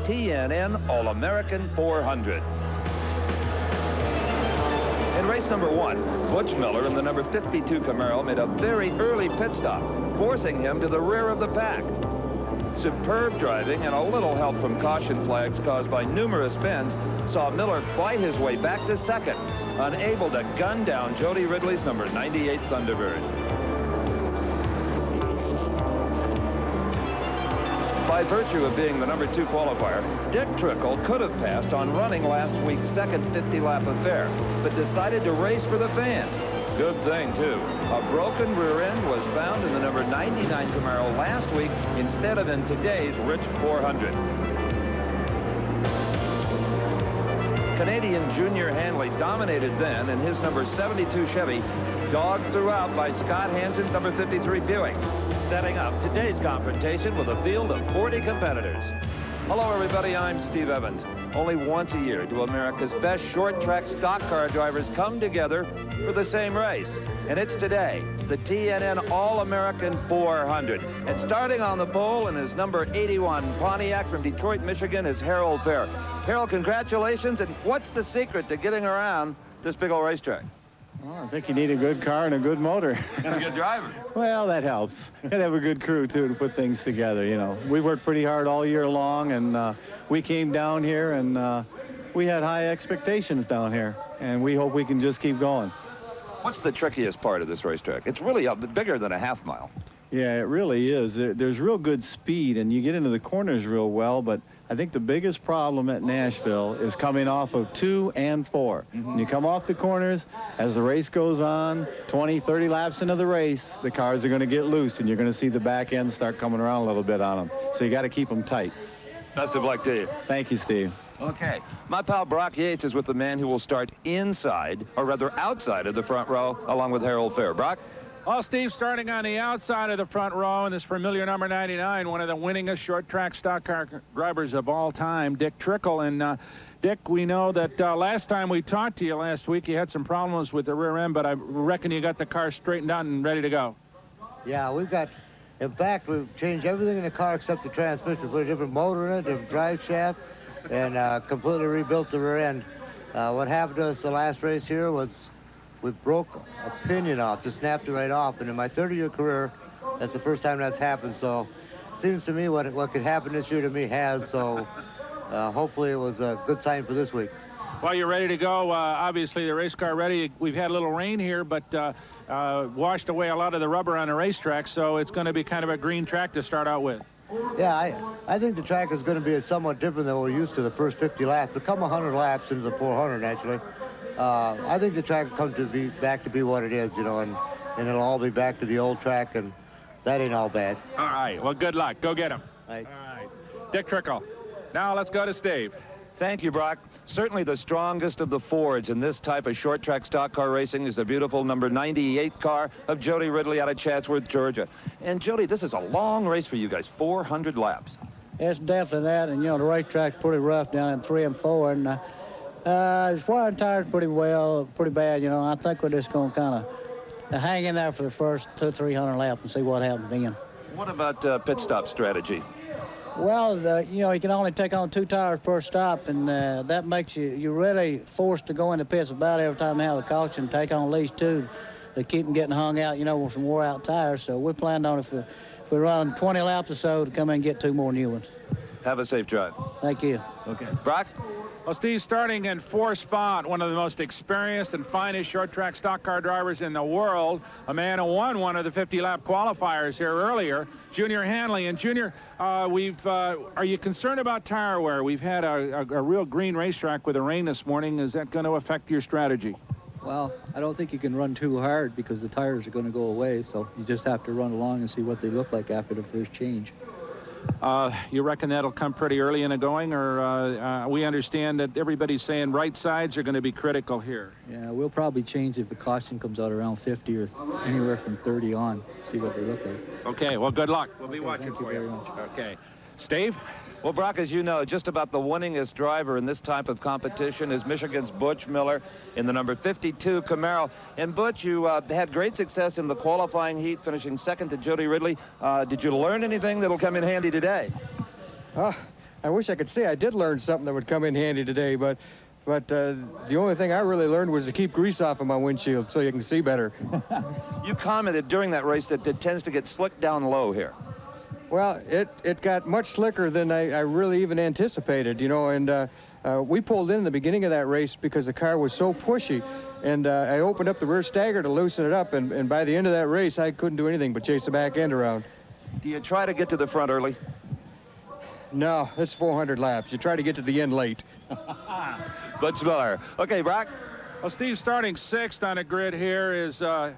TNN All American 400. In race number 1, Butch Miller in the number 52 Camaro made a very early pit stop, forcing him to the rear of the pack. Superb driving and a little help from caution flags caused by numerous spins saw Miller fight his way back to second, unable to gun down Jody Ridley's number 98 Thunderbird. By virtue of being the number 2 qualifier, Dick Trickle could have passed on running last week's second 50-lap affair, but decided to race for the fans. Good thing, too. A broken rear end was found in the number 99 Camaro last week instead of in today's rich 400. Canadian Junior Hanley dominated then in his number 72 Chevy, dogged throughout by Scott Hansen's number 53 Buick, setting up today's confrontation with a field of 40 competitors. Hello, everybody. I'm Steve Evans. Only once a year do America's best short-track stock car drivers come together for the same race. And it's today, the TNN All American 400. And starting on the pole in his number 81 Pontiac from Detroit, Michigan is Harold Fair. Harold, congratulations. And what's the secret to getting around this big old racetrack? Well, I think you need a good car and a good motor. And a good driver. Well, that helps. You gotta have a good crew, too, to put things together, you know. We worked pretty hard all year long, and we came down here, and we had high expectations down here, and we hope we can just keep going. What's the trickiest part of this racetrack? It's really bigger than a half mile. Yeah, it really is. There's real good speed, and you get into the corners real well, but I think the biggest problem at Nashville is coming off of 2 and 4. When you come off the corners, as the race goes on, 20, 30 laps into the race, the cars are going to get loose, and you're going to see the back end start coming around a little bit on them. So you got to keep them tight. Best of luck to you. Thank you, Steve. Okay. My pal Brock Yates is with the man who will start inside, or rather outside of the front row, along with Harold Fair. Brock? Well, Steve, starting on the outside of the front row in this familiar number 99, one of the winningest short-track stock car drivers of all time, Dick Trickle. And, Dick, we know that last time we talked to you last week, you had some problems with the rear end, but I reckon you got the car straightened out and ready to go. Yeah, in fact, we've changed everything in the car except the transmission. We put a different motor in it, a different drive shaft, and completely rebuilt the rear end. What happened to us the last race here was we broke a pinion off, just snapped it right off. And in my 30-year career, that's the first time that's happened. So it seems to me what could happen this year to me has. So hopefully it was a good sign for this week. Well, you're ready to go. Obviously, the race car ready. We've had a little rain here, but washed away a lot of the rubber on the racetrack. So it's going to be kind of a green track to start out with. Yeah, I think the track is going to be somewhat different than we're used to the first 50 laps. We'll come 100 laps into the 400, actually. I think the track will come back to be what it is, you know, and it'll all be back to the old track, and that ain't all bad. All right. Well, good luck. Go get him. Right. All right. Dick Trickle. Now let's go to Steve. Thank you, Brock. Certainly the strongest of the Fords in this type of short-track stock car racing is the beautiful number 98 car of Jody Ridley out of Chatsworth, Georgia. And, Jody, this is a long race for you guys, 400 laps. It's definitely that, and, you know, the racetrack's pretty rough down in 3 and 4, and it's wearing tires pretty bad, you know. I think we're just going to kind of hang in there for the first 200-300 laps and see what happens then. What about pit stop strategy? Well, you know, you can only take on 2 tires per stop, and that makes you're really forced to go into pits about every time they have a caution, take on at least 2 to keep them getting hung out, you know, with some wore-out tires. So we planned on if we run 20 laps or so to come in and get 2 more new ones. Have a safe drive. Thank you. Okay. Brock? Well, Steve, starting in 4th spot, one of the most experienced and finest short-track stock car drivers in the world, a man who won one of the 50-lap qualifiers here earlier, Junior Hanley. And, Junior, are you concerned about tire wear? We've had a real green racetrack with the rain this morning. Is that going to affect your strategy? Well, I don't think you can run too hard because the tires are going to go away, so you just have to run along and see what they look like after the first change. You reckon that'll come pretty early in the going, or we understand that everybody's saying right sides are going to be critical here? Yeah, we'll probably change if the caution comes out around 50 or anywhere from 30 on, see what they look like. Okay, well, good luck. We'll be Okay, watching thank you for very you. much. Okay. Steve? Well, Brock, as you know, just about the winningest driver in this type of competition is Michigan's Butch Miller in the number 52 Camaro. And, Butch, you had great success in the qualifying heat, finishing second to Jody Ridley. Did you learn anything that'll come in handy today? I wish I could say I did learn something that would come in handy today, but the only thing I really learned was to keep grease off of my windshield so you can see better. You commented during that race that it tends to get slick down low here. Well, it got much slicker than I really even anticipated, you know, and we pulled in the beginning of that race because the car was so pushy, and I opened up the rear stagger to loosen it up, and by the end of that race, I couldn't do anything but chase the back end around. Do you try to get to the front early? No, it's 400 laps. You try to get to the end late. Butch Miller. Okay, Brock. Well, Steve, starting 6th on the grid here is the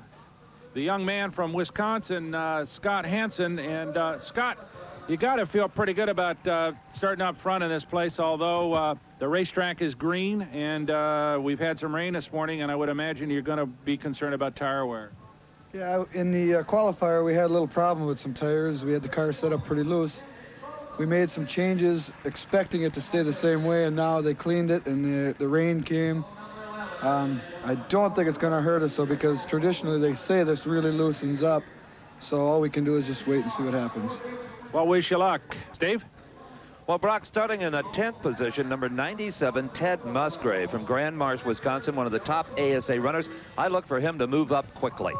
young man from Wisconsin, Scott Hansen. And Scott, you got to feel pretty good about starting up front in this place, although the racetrack is green, and we've had some rain this morning, and I would imagine you're going to be concerned about tire wear. Yeah, in the qualifier, we had a little problem with some tires. We had the car set up pretty loose. We made some changes expecting it to stay the same way, and now they cleaned it, and the rain came. I don't think it's going to hurt us, though, because traditionally they say this really loosens up. So all we can do is just wait and see what happens. Well, wish you luck. Steve? Well, Brock, starting in the 10th position, number 97, Ted Musgrave from Grand Marsh, Wisconsin, one of the top ASA runners. I look for him to move up quickly.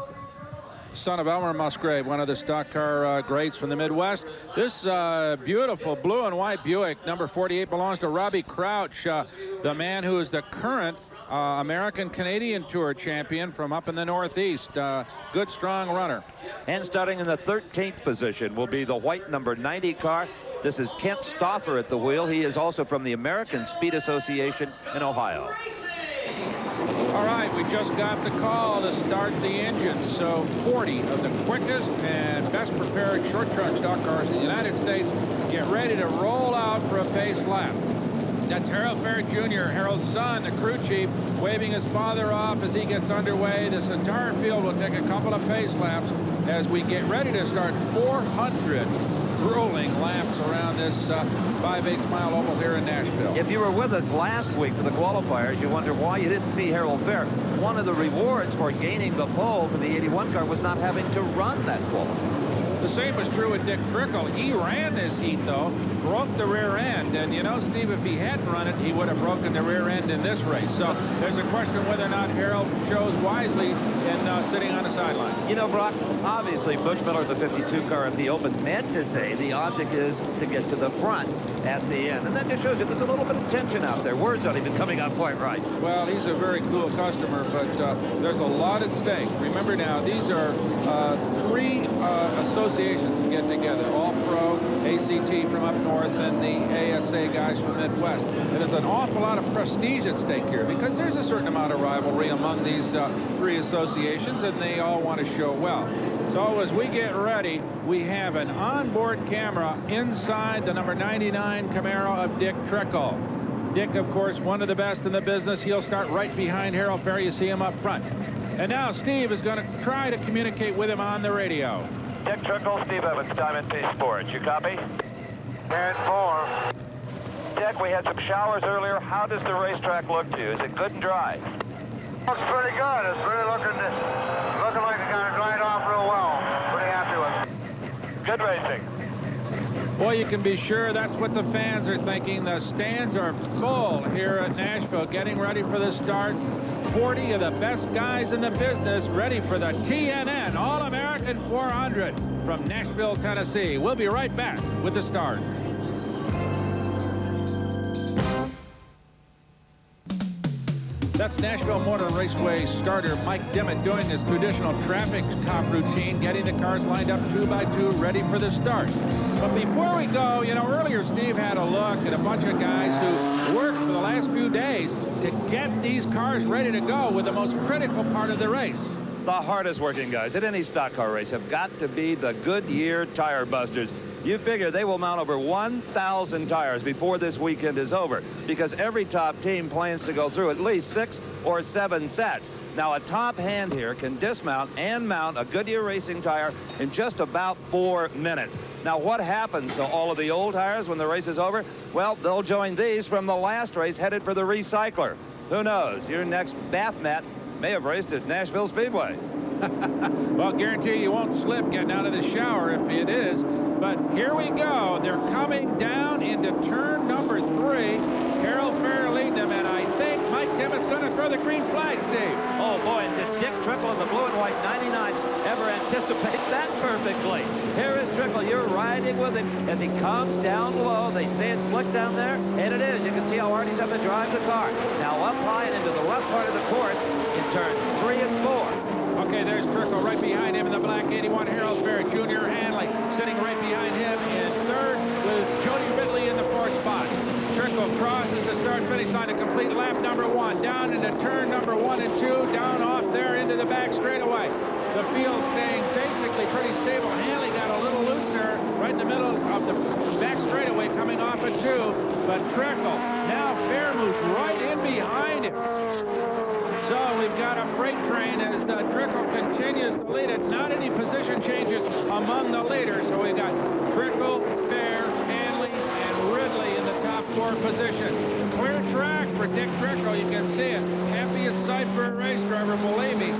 Son of Elmer Musgrave, one of the stock car greats from the Midwest. This beautiful blue and white Buick, number 48, belongs to Robbie Crouch, the man who is the current American-Canadian Tour champion from up in the Northeast. Good, strong runner. And starting in the 13th position will be the white number 90 car. This is Kent Stauffer at the wheel. He is also from the American Speed Association in Ohio. All right, we just got the call to start the engine. So 40 of the quickest and best prepared short track stock cars in the United States get ready to roll out for a pace lap. That's Harold Fair Jr., Harold's son, the crew chief, waving his father off as he gets underway. This entire field will take a couple of pace laps as we get ready to start 400 grueling laps around this 5/8 mile oval here in Nashville. If you were with us last week for the qualifiers, you wonder why you didn't see Harold Fair. One of the rewards for gaining the pole for the 81 car was not having to run that qualifier. The same was true with Dick Trickle. He ran this heat, though, broke the rear end. And, you know, Steve, if he hadn't run it, he would have broken the rear end in this race. So there's a question whether or not Harold chose wisely in sitting on the sidelines. You know, Brock, obviously, Butch Miller, the 52 car at the Open, meant to say the object is to get to the front at the end. And that just shows you there's a little bit of tension out there. Words aren't even coming out quite right. Well, he's a very cool customer, but there's a lot at stake. Remember now, these are three associations get together, All Pro, ACT from up north, and the ASA guys from the Midwest. And there's an awful lot of prestige at stake here because there's a certain amount of rivalry among these three associations, and they all want to show well. So as we get ready, we have an onboard camera inside the number 99 Camaro of Dick Trickle. Dick, of course, one of the best in the business. He'll start right behind Harold Fair. You see him up front. And now Steve is going to try to communicate with him on the radio. Dick Trickle, Steve Evans, Diamond P Sports. You copy? 10-4. Dick, we had some showers earlier. How does the racetrack look to you? Is it good and dry? Looks pretty good. It's really looking like it's going to dry it off real well. Pretty happy with it. Good racing. Well, you can be sure that's what the fans are thinking. The stands are full here at Nashville, getting ready for the start. 40 of the best guys in the business ready for the TNN All American 400 from Nashville, Tennessee. We'll be right back with the start. That's Nashville Motor Raceway starter Mike Dimmitt doing his traditional traffic cop routine, getting the cars lined up 2 by 2, ready for the start. But before we go, you know, earlier Steve had a look at a bunch of guys who worked for the last few days to get these cars ready to go with the most critical part of the race. The hardest working guys at any stock car race have got to be the Goodyear tire busters. You figure they will mount over 1,000 tires before this weekend is over because every top team plans to go through at least 6 or 7 sets. Now, a top hand here can dismount and mount a Goodyear racing tire in just about 4 minutes. Now, what happens to all of the old tires when the race is over? Well, they'll join these from the last race headed for the recycler. Who knows? Your next bath mat may have raced at Nashville Speedway. Well, guarantee you won't slip getting out of the shower if it is. But here we go. They're coming down into turn number 3. Harold Fair leading them, and I think Mike Dimmitt's going to throw the green flag, Steve. Oh, boy, and did Dick Trickle in the blue and white 99 ever anticipate that perfectly? Here is Trickle. You're riding with him as he comes down low. They say it's slick down there, and it is. You can see how hard he's having to drive the car. Now up high and into the left part of the course in turns 3 and 4. Okay, there's Trickle right behind him in the black 81. Harold Fair, Junior Hanley sitting right behind him in third with Jody Ridley in the 4th spot. Trickle crosses the start-finish line to complete lap number 1. Down into turn number 1 and 2. Down off there into the back straightaway. The field staying basically pretty stable. Hanley got a little looser right in the middle of the back straightaway coming off at 2. But Trickle, now Fair moves right in behind him. So we've got a freight train as Trickle continues to lead it. Not any position changes among the leaders. So we've got Trickle, Fair, Hanley, and Ridley in the top 4 positions. Clear track for Dick Trickle. You can see it. Happiest sight for a race driver, believe me.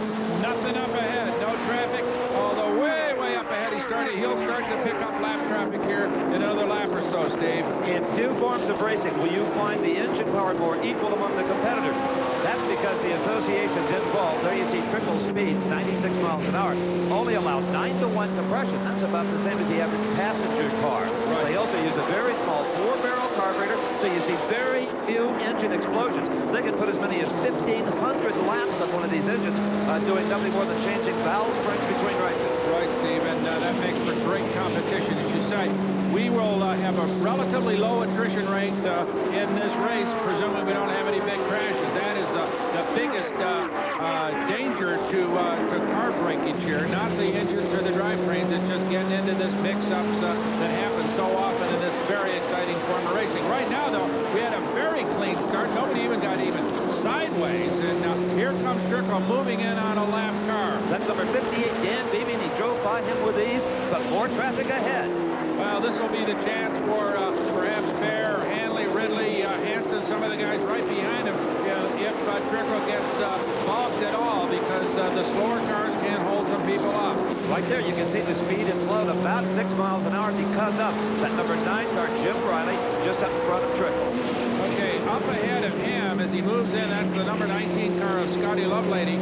Nothing up ahead. No traffic. Although way up ahead, he'll start to pick up lap traffic here in another lap or so, Steve. In few forms of racing will you find the engine power more equal among the competitors. That's because the associations involved, there you see Trickle speed, 96 miles an hour, only allowed 9-to-1 compression. That's about the same as the average passenger car. Right. They also use a very small 4-barrel carburetor, so you see very few engine explosions. They can put as many as 1,500 laps on one of these engines, doing nothing more than changing valve springs between races. Right, Steve, and that makes for great competition. As you say, we will have a relatively low attrition rate in this race, presuming we don't have any big crashes. That is the biggest danger to car breakage here. Not the engines or the drivetrains. It's just getting into this mix-ups that happen so often in this very exciting form of racing. Right now, though, we had a very clean start. Nobody even got even sideways. And here comes Trickle moving in on a lap car. That's number 58, Dan Beebe, and he drove by him with ease, but more traffic ahead. Well, this will be the chance for perhaps Fair, Hanley, Ridley, Hansen, some of the guys right behind him, if Trickle gets balked at all, because the slower cars can't hold some people up. Right there, you can see the speed and slowed about 6 miles an hour because of that number 9 car, Jim Riley, just up in front of Trickle. Okay, up ahead of him as he moves in, that's the number 19 car of Scotty Lovelady,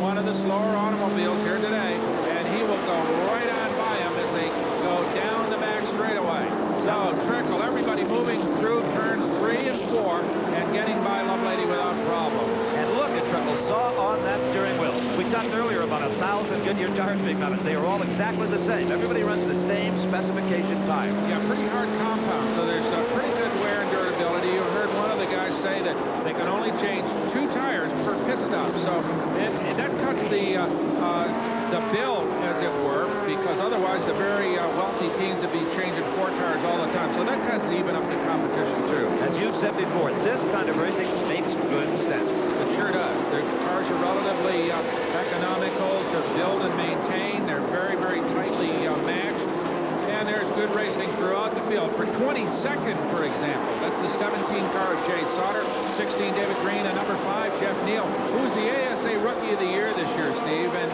one of the slower automobiles here today, and he will go right on by him as they go down the back straightaway. So Trickle, everybody moving through turns 3 and 4 and getting by Lovelady without problem. And look at Trickle, saw on that steering wheel. We talked earlier about 1,000 Goodyear tires being mounted. They are all exactly the same. Everybody runs the same specification tire. Yeah, pretty hard compound, so there's pretty good wear and durability. You heard one of the guys say that they can only change 2 tires per pit stop, so that cuts the bill, as it were, because otherwise the very wealthy teams would be changing 4 tires all the time. So that tends to even up the competition, too. As you've said before, this kind of racing makes good sense. It sure does. The cars are relatively economical to build and maintain. They're very, very tightly matched. And there's good racing throughout the field. For 22nd, for example, that's the 17 car of Jay Sauter, 16 David Green, and number 5 Jeff Neal, who was the ASA Rookie of the Year this year, Steve, and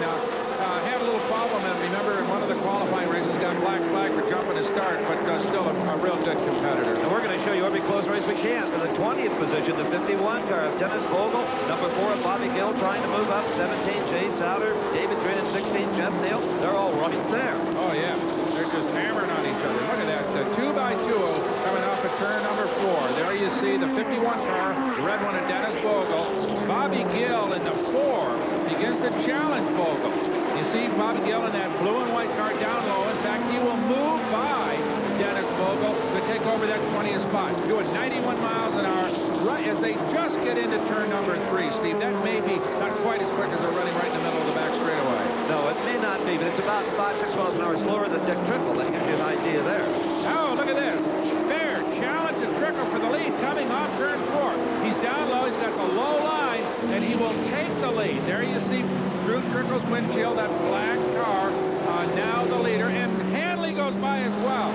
had a little problem. And remember, in one of the qualifying races, got black flag for jumping his start, but still a real good competitor. And we're going to show you every close race we can. For the 20th position, the 51 car of Dennis Vogel, number 4 of Bobby Gill, trying to move up, 17 Jay Sauter, David Green, and 16 Jeff Neal. They're all right there. Oh, yeah. They're just hammering on each other. Look at that. The 2x2 coming off of turn number 4. There you see the 51 car, the red one of Dennis Vogel. Bobby Gill in the 4 begins to challenge Vogel. You see Bobby Gill in that blue and white car down low. In fact, he will move by Dennis Vogel to take over that 20th spot. Doing 91 miles an hour right as they just get into turn number 3, Steve. That may be not quite as quick as they're running right in the middle of the back straightaway. No, it may not be, but it's about 5-6 miles an hour slower than Dick Trickle. That gives you an idea there. Oh, look at this. Fair challenge to Trickle for the lead coming off turn 4. He's down low. He's got the low line, and he will take the lead. There you see through Trickle's windshield, that black car, now the leader, and Hanley goes by as well.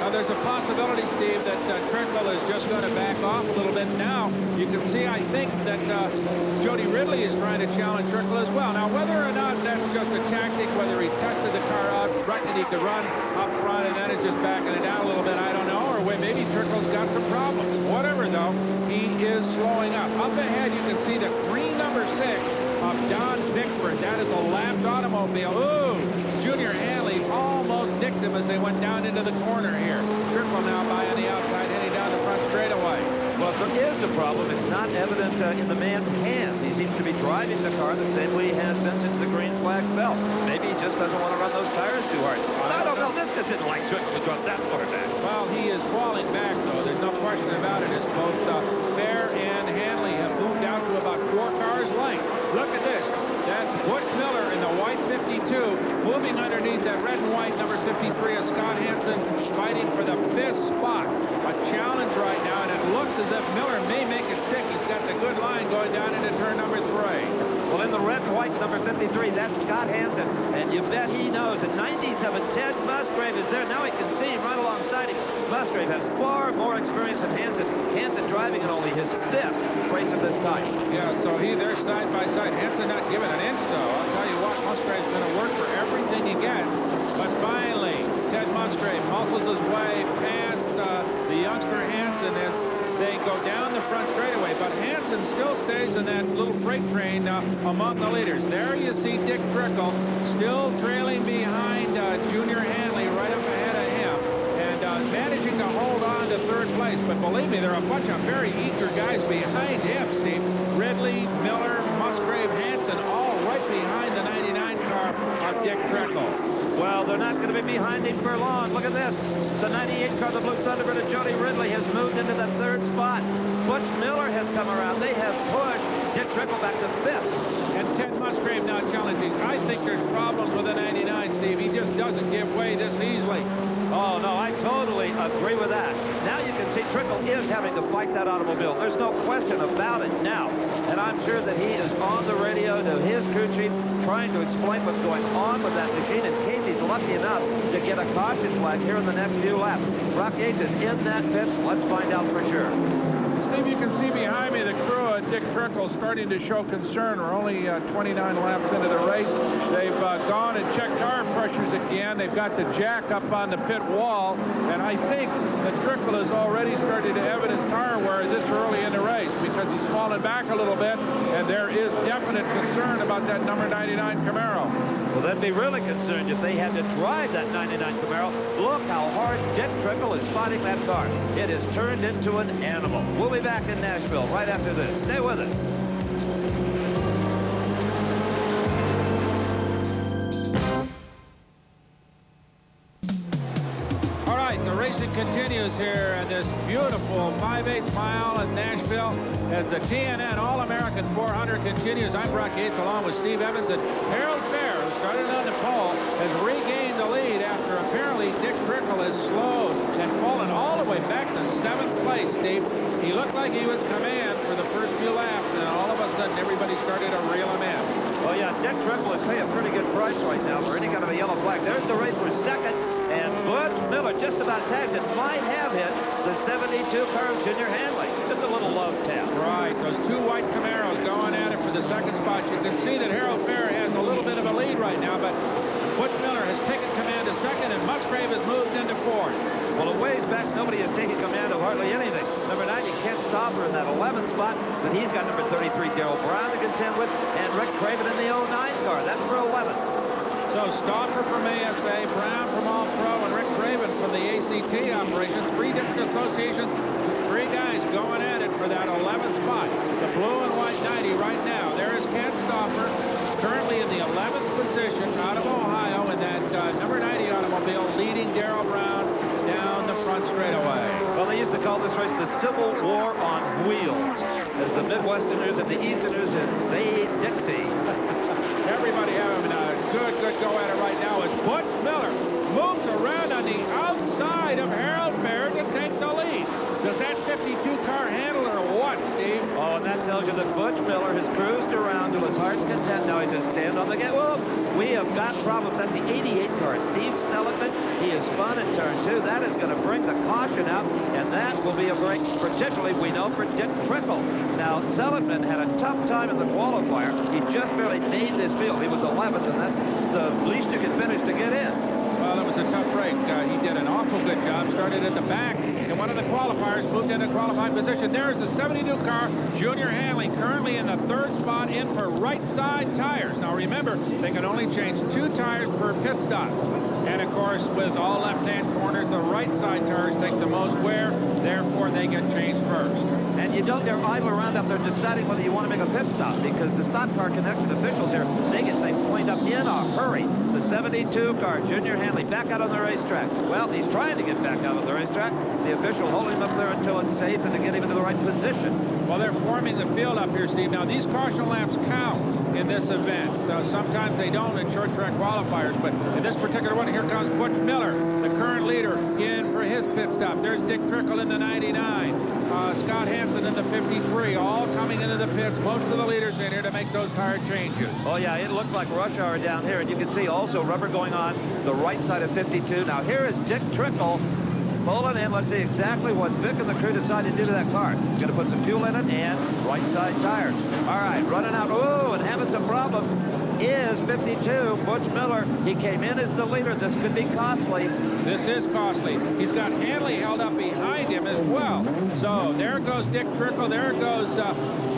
Now there's a possibility, Steve, that Trickle is just going to back off a little bit. Now, you can see, I think, that Jody Ridley is trying to challenge Trickle as well. Now, whether or not that's just a tactic, whether he tested the car out, reckoned he could run up front, and then it's just backing it down a little bit, I don't know. Or maybe Trickle's got some problems. Whatever, though, he is slowing up. Up ahead, you can see the green number 6 of Don Bickford. That is a lapped automobile. Ooh, Junior Hanley almost nicked him as they went down into the corner here. Trickle now by on the outside, heading down the front straightaway. Well, if there is a problem, it's not evident in the man's hands. He seems to be driving the car the same way he has been since the green flag fell. Maybe he just doesn't want to run those tires too hard. I don't know. This isn't like Trickle to drop that far back. Well, he is falling back, though. There's no question about it. As both Fair and Hanley have moved out to about 4 cars length. Look at this. That Butch Miller in the white 52 moving underneath that red and white number 53 of Scott Hansen, fighting for the 5th spot. A challenge right now, and it looks as if Miller may make it stick. He's got the good line going down into turn number 3. Well, in the red and white number 53, that's Scott Hansen. And you bet he knows that 97, Ted Musgrave is there. Now he can see him right alongside him. Musgrave has far more experience than Hansen. Hansen driving in only his 5th race of this type. Yeah, so they're side by side. Hansen not giving an inch, though. I'll tell you what, Musgrave's going to work for everything he gets. But finally, Ted Musgrave muscles his way past the youngster Hansen as they go down the front straightaway. But Hansen still stays in that little freight train among the leaders. There you see Dick Trickle still trailing behind Junior Hanley right up ahead of him. And managing to hold on to 3rd place. But believe me, there are a bunch of very eager guys behind him, Steve. Ridley, Miller, Musgrave, Hansen, all right behind the 99 car of Dick Trickle. Well, they're not going to be behind him for long. Look at this. The 98 car, the Blue Thunderbird of Jody Ridley, has moved into the 3rd spot. Butch Miller has come around. They have pushed Dick Trickle back to 5th. And Ted Musgrave now challenging. I think there's problems with the 99, Steve. He just doesn't give way this easily. Oh, no, I totally agree with that. Now you can see Trickle is having to fight that automobile. There's no question about it now. And I'm sure that he is on the radio to his crew chief trying to explain what's going on with that machine in case he's lucky enough to get a caution flag here in the next few laps. Brock Yates is in that pit. Let's find out for sure. Steve, you can see behind me the crew at Dick Trickle starting to show concern. We're only 29 laps into the race. They've gone and checked tire pressures again. They've got the jack up on the pit wall, and I think that Trickle has already started to evidence tire wear this early in the race because he's fallen back a little bit, and there is definite concern about that number 99 Camaro. Well, they'd be really concerned if they had to drive that 99 Camaro. Look how hard Dick Trickle is spotting that car. It has turned into an animal. We'll be back in Nashville right after this. Stay with us. All right, the racing continues here in this beautiful 5/8 mile in Nashville as the TNN All American 400 continues. I'm Brock Yates along with Steve Evans, and Harold Fair, who started on the pole, has regained the lead after apparently Dick Trickle has slowed and fallen all the way back to 7th place, Steve. He looked like he was command for the first few laps, and all of a sudden everybody started to reel him in. Well, yeah, Dick Trickle is paying a pretty good price right now for any kind of a yellow flag. There's the race for 2nd, and Butch Miller just about tags it. Might have hit the 72 car of Junior Hanley. Just a little love tap. Right, those 2 white Camaros going at it for the 2nd spot. You can see that Harold Fair has a little bit of a lead right now, but Butch Miller has taken command of 2nd, and Musgrave has moved into 4th. Well, a ways back, nobody has taken command of hardly anything. Number 90, Kent Stopper in that 11th spot, but he's got number 33, Darrell Brown, to contend with, and Rick Craven in the 09 car. That's for 11th. So Stopper from ASA, Brown from All Pro, and Rick Craven from the ACT operation. 3 different associations, 3 guys going at it for that 11th spot. The blue and white 90 right now. There is Kent Stopper, currently in the 11th position out of Ohio in that number 90 automobile, leading Darrell Brown down the front straightaway. Well, they used to call this race the Civil War on Wheels, as the Midwesterners and the Easterners invade Dixie. Everybody having a good go at it right now as Butch Miller moves around on the outside of Harold Fair to take the lead. Does that 52 car handle or what, Steve? Oh, and that tells you that Butch Miller has cruised around to his heart's content. Now he's going to stand on the gate. Whoop! We have got problems. That's the 88 car. Steve Seligman, he is spun in turn 2. That is going to bring the caution out, and that will be a break, particularly, we know, for Dick Trickle. Now, Seligman had a tough time in the qualifier. He just barely made this field. He was 11th, and that's the least you can finish to get in. Well, it was a tough break. He did an awful good job. Started at the back, and one of the qualifiers moved into qualifying position. There's the 72 car, Junior Hanley, currently in the 3rd spot in for right side tires. Now, remember, they can only change 2 tires per pit stop. And, of course, with all left-hand corners, the right side tires take the most wear. Therefore, they get changed first. And you don't dare idle around up there deciding whether you want to make a pit stop, because the Stock Car Connection officials here, they get things cleaned up in a hurry. The 72 car, Junior Hanley, back out on the racetrack. Well, he's trying to get back out on the racetrack. The official holding him up there until it's safe and to get him into the right position. Well, they're forming the field up here, Steve. Now, these caution laps count in this event. Sometimes they don't in short track qualifiers, but in this particular one, here comes Butch Miller, the current leader, in for his pit stop. There's Dick Trickle in the 99. Scott Hansen in the 53, all coming into the pits. Most of the leaders in here to make those tire changes. Oh, yeah, it looks like rush hour down here, and you can see also rubber going on the right side of 52. Now, here is Dick Trickle pulling in. Let's see exactly what Vic and the crew decided to do to that car. Going to put some fuel in it and right side tires. All right, running out. Ooh, and having some problems is 52, Butch Miller. He came in as the leader. This could be costly. This is costly. He's got Hanley held up behind him as well. So there goes Dick Trickle. There goes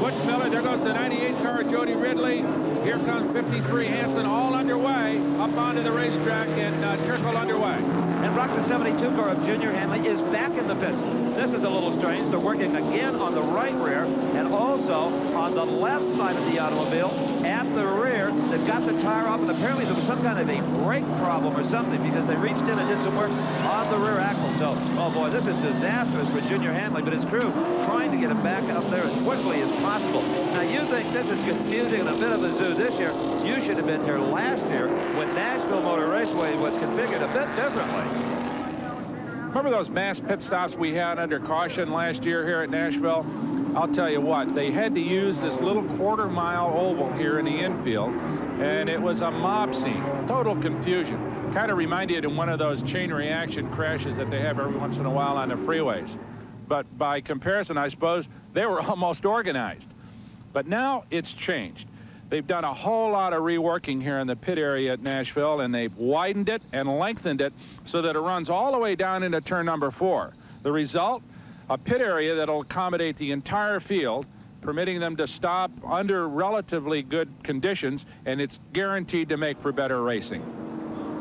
Butch Miller. There goes the 98 car, Jody Ridley. Here comes 53 Hansen, all underway, up onto the racetrack, and Trickle underway. And Brock, the 72 car of Junior Hanley, is back in the pits. This is a little strange. They're working again on the right rear and also on the left side of the automobile at the rear. They've got the tire off, and apparently there was some kind of a brake problem or something, because they reached in and did some work on the rear axle. So, oh boy, this is disastrous for Junior Hanley, but his crew trying to get him back up there as quickly as possible. Now, you think this is confusing and a bit of a zoo this year. You should have been here last year when Nashville Motor Raceway was configured a bit differently. Remember those mass pit stops we had under caution last year here at Nashville? I'll tell you what, they had to use this little quarter-mile oval here in the infield, and it was a mob scene. Total confusion. Kind of reminded you of one of those chain reaction crashes that they have every once in a while on the freeways. But by comparison, I suppose, they were almost organized. But now it's changed. They've done a whole lot of reworking here in the pit area at Nashville, and they've widened it and lengthened it so that it runs all the way down into turn number 4. The result? A pit area that'll accommodate the entire field, permitting them to stop under relatively good conditions, and it's guaranteed to make for better racing.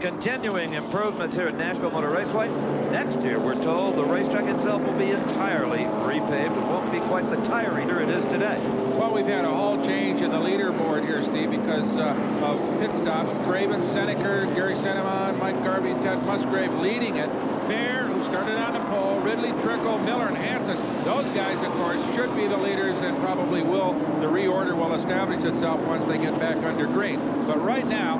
Continuing improvements here at Nashville Motor Raceway. Next year, we're told the racetrack itself will be entirely repaved. It won't be quite the tire eater it is today. Well, we've had a whole change in the leaderboard here, Steve, because of pit stops. Craven, Seneker, Gary Santamon, Mike Garvey, Ted Musgrave leading it. Fair, who started on the pole, Ridley, Trickle, Miller, and Hansen. Those guys, of course, should be the leaders and probably will. The reorder will establish itself once they get back under green. But right now,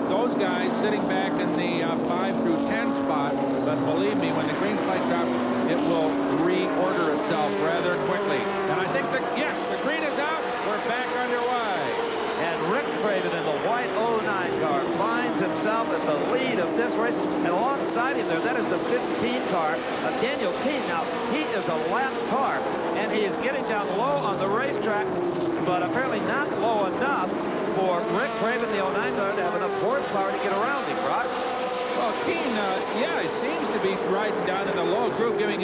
those guys sitting back in the 5 through 10 spot, but believe me, when the green flag drops, it will reorder itself rather quickly. And I think that, yes, the green is out. We're back underway. And Rick Craven in the white 09 car finds himself at the lead of this race. And alongside him there, that is the 15 car of Daniel Keene. Now, he is a lap car, and he is getting down low on the racetrack, but apparently not low enough for Rick Craven, the 09 car, to have enough horsepower to get around him, Brock. Well, Keene, yeah, he seems to be riding down in the low group, giving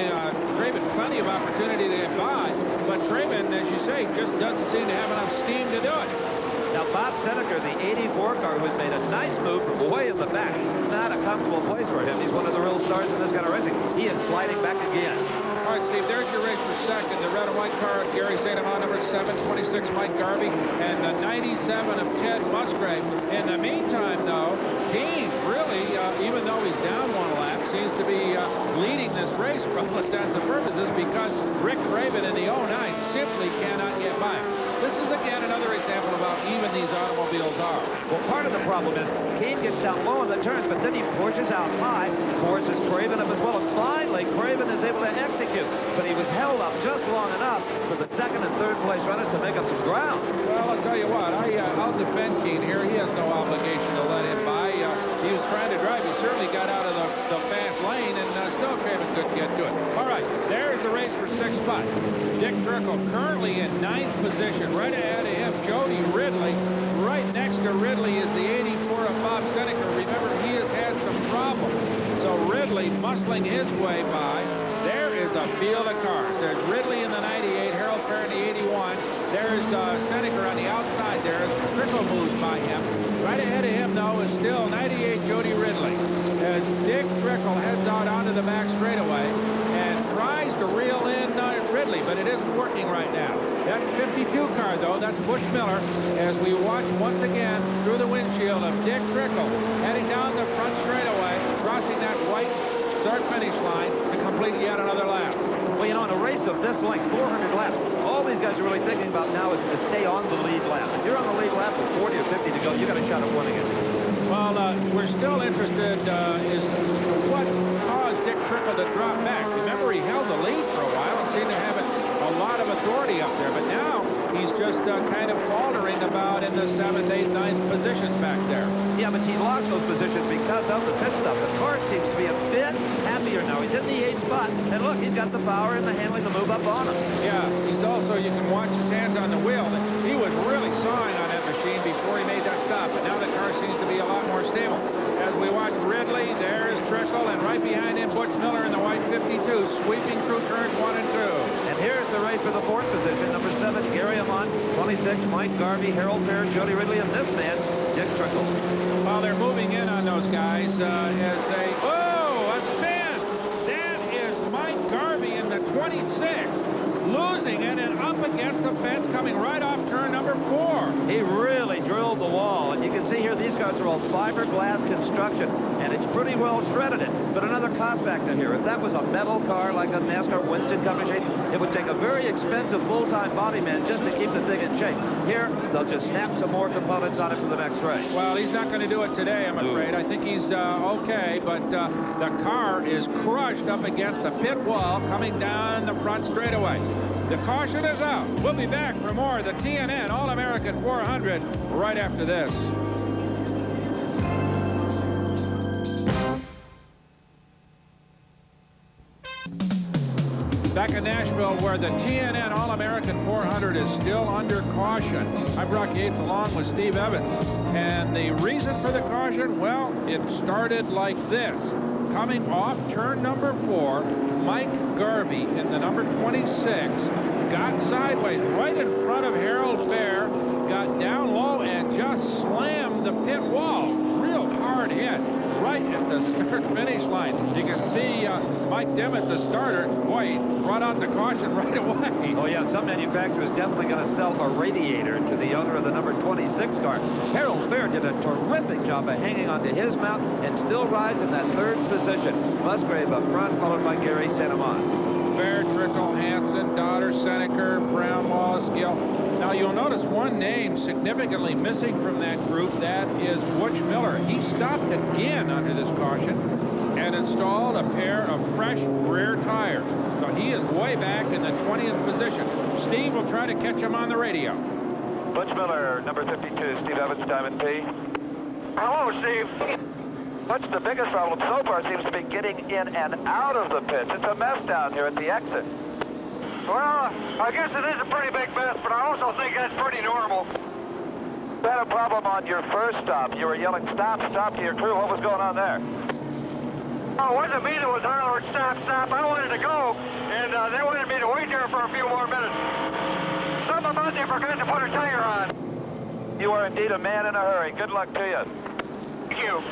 Craven plenty of opportunity to get by. But Craven, as you say, just doesn't seem to have enough steam to do it. Now, Bob Seneker, the 84 car, who's made a nice move from way in the back. Not a comfortable place for him. He's one of the real stars in this kind of racing. He is sliding back again. All right, Steve, there's your race for second. The red and white car of Gary Santamon, number 7, 26 Mike Garvey, and the 97 of Ted Musgrave. In the meantime, though, Keene really, even though he's down 1 lap, seems to be leading this race for all intents and purposes, because Rick Craven in the 09 simply cannot get by him. This this is again another example of how even these automobiles are. Well, part of the problem is Keane gets down low in the turns, but then he pushes out high, forces Craven up as well, and finally Craven is able to execute. But he was held up just long enough for the second and third place runners to make up some ground. Well, I'll tell you what, I'll defend Keane here. He has no obligation to let him by. He was trying to drive. He certainly got out of the fast lane, and still Craven couldn't get to it. All right, there's the race for 6th spot. Dick Trickle currently in 9th position. Right ahead of him, Jody Ridley. Right next to Ridley is the 84 of Bob Seneca. Remember, he has had some problems. So Ridley muscling his way by. There is a field of cars. There's Ridley in the 98, Harold Fair in the 81. There's Seneca on the outside there as Trickle moves by him. Right ahead of him, though, is still 98 Jody Ridley. As Dick Trickle heads out onto the back straightaway and tries to reel in Ridley, but it isn't working right now. That 52 car, though, that's Butch Miller, as we watch once again through the windshield of Dick Trickle heading down the front straightaway, crossing that white start-finish line to complete yet another lap. Well, you know, in a race of this length, 400 laps, all these guys are really thinking about now is to stay on the lead lap. If you're on the lead lap with 40 or 50 to go, you got a shot at winning it. Well, we're still interested as to what caused Dick Trickle to drop back. Remember, he held the lead for a while and seemed to have a lot of authority up there, but now he's just kind of faltering about in the 7th, 8th, 9th positions back there. Yeah, but he lost those positions because of the pit stop. The car seems to be a bit happier now. He's in the 8th spot, and look, he's got the power and the handling to move up on him. Yeah, he's also, you can watch his hands on the wheel. He was really sawing on that machine before he made that stop, but now the car seems to be a lot more stable. As we watch Ridley, there's Trickle, and right behind him, Butch Miller in the white 52, sweeping through turns 1 and 2. And here's the race for the 4th position. Number 7, Gary Amont. 26, Mike Garvey, Harold Fair, Jody Ridley, and this man, Dick Trickle. Well, they're moving in on those guys as they... Oh, a spin! That is Mike Garvey in the 26, losing it and up against the fence, coming right off turn number 4. He really drilled the wall, and you can see here these cars are all fiberglass construction, and it's pretty well shredded it. But another cost factor here, if that was a metal car like a NASCAR Winston Cup machine, it would take a very expensive full-time body man just to keep the thing in shape. Here, they'll just snap some more components on it for the next race. Well, he's not going to do it today, I'm afraid. I think he's okay, but the car is crushed up against the pit wall coming down the front straightaway. The caution is out. We'll be back for more of the TNN All American 400 right after this. Back in Nashville, where the TNN All American 400 is still under caution. I'm Brock Yates along with Steve Evans. And the reason for the caution, well, it started like this. Coming off turn number 4, Mike Garvey in the number 26 got sideways right in front of Harold Fair, got down low and just slammed the pit wall. Real hard hit right at the start-finish line. You can see Mike Dimmitt, the starter, boy, he brought out the caution right away. Oh, yeah, some manufacturer's definitely going to sell a radiator to the owner of the number 26 car. Harold Fair did a terrific job of hanging onto his mount and still rides in that 3rd position. Musgrave up front, followed by Gary Santamon. Fair, Trickle, Hansen, Dodder, Seneca, Brown, Wallace, Gill. Now, you'll notice one name significantly missing from that group. That is Butch Miller. He stopped again under this caution and installed a pair of fresh rear tires. So he is way back in the 20th position. Steve will try to catch him on the radio. Butch Miller, number 52, Steve Evans, Diamond P. Hello, Steve. Butch, the biggest problem so far seems to be getting in and out of the pits. It's a mess down here at the exit. Well, I guess it is a pretty big mess, but I also think that's pretty normal. You had a problem on your first stop. You were yelling, stop, stop to your crew. What was going on there? Oh, it wasn't me that was hollering, stop, stop. I wanted to go, and they wanted me to wait there for a few more minutes. Something about they forgot to put a tire on. You are indeed a man in a hurry. Good luck to you. Thank you.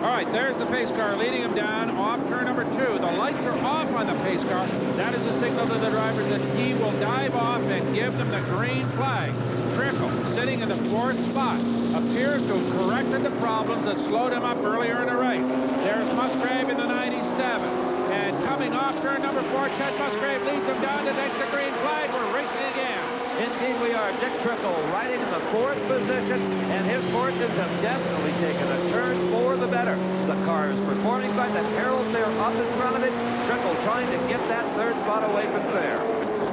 All right, there's the pace car leading him down off turn number 2. The lights are off on the pace car. That is a signal to the drivers that he will dive off and give them the green flag. Trickle, sitting in the 4th spot, appears to have corrected the problems that slowed him up earlier in the race. There's Musgrave in the 97. And coming off turn number 4, Ted Musgrave leads him down to take the green flag. We're racing again. Indeed we are. Dick Trickle riding in the 4th position, and his fortunes have definitely taken a turn for the better. The car is performing fine. That's Harold Fair up in front of it. Trickle trying to get that 3rd spot away from Fair.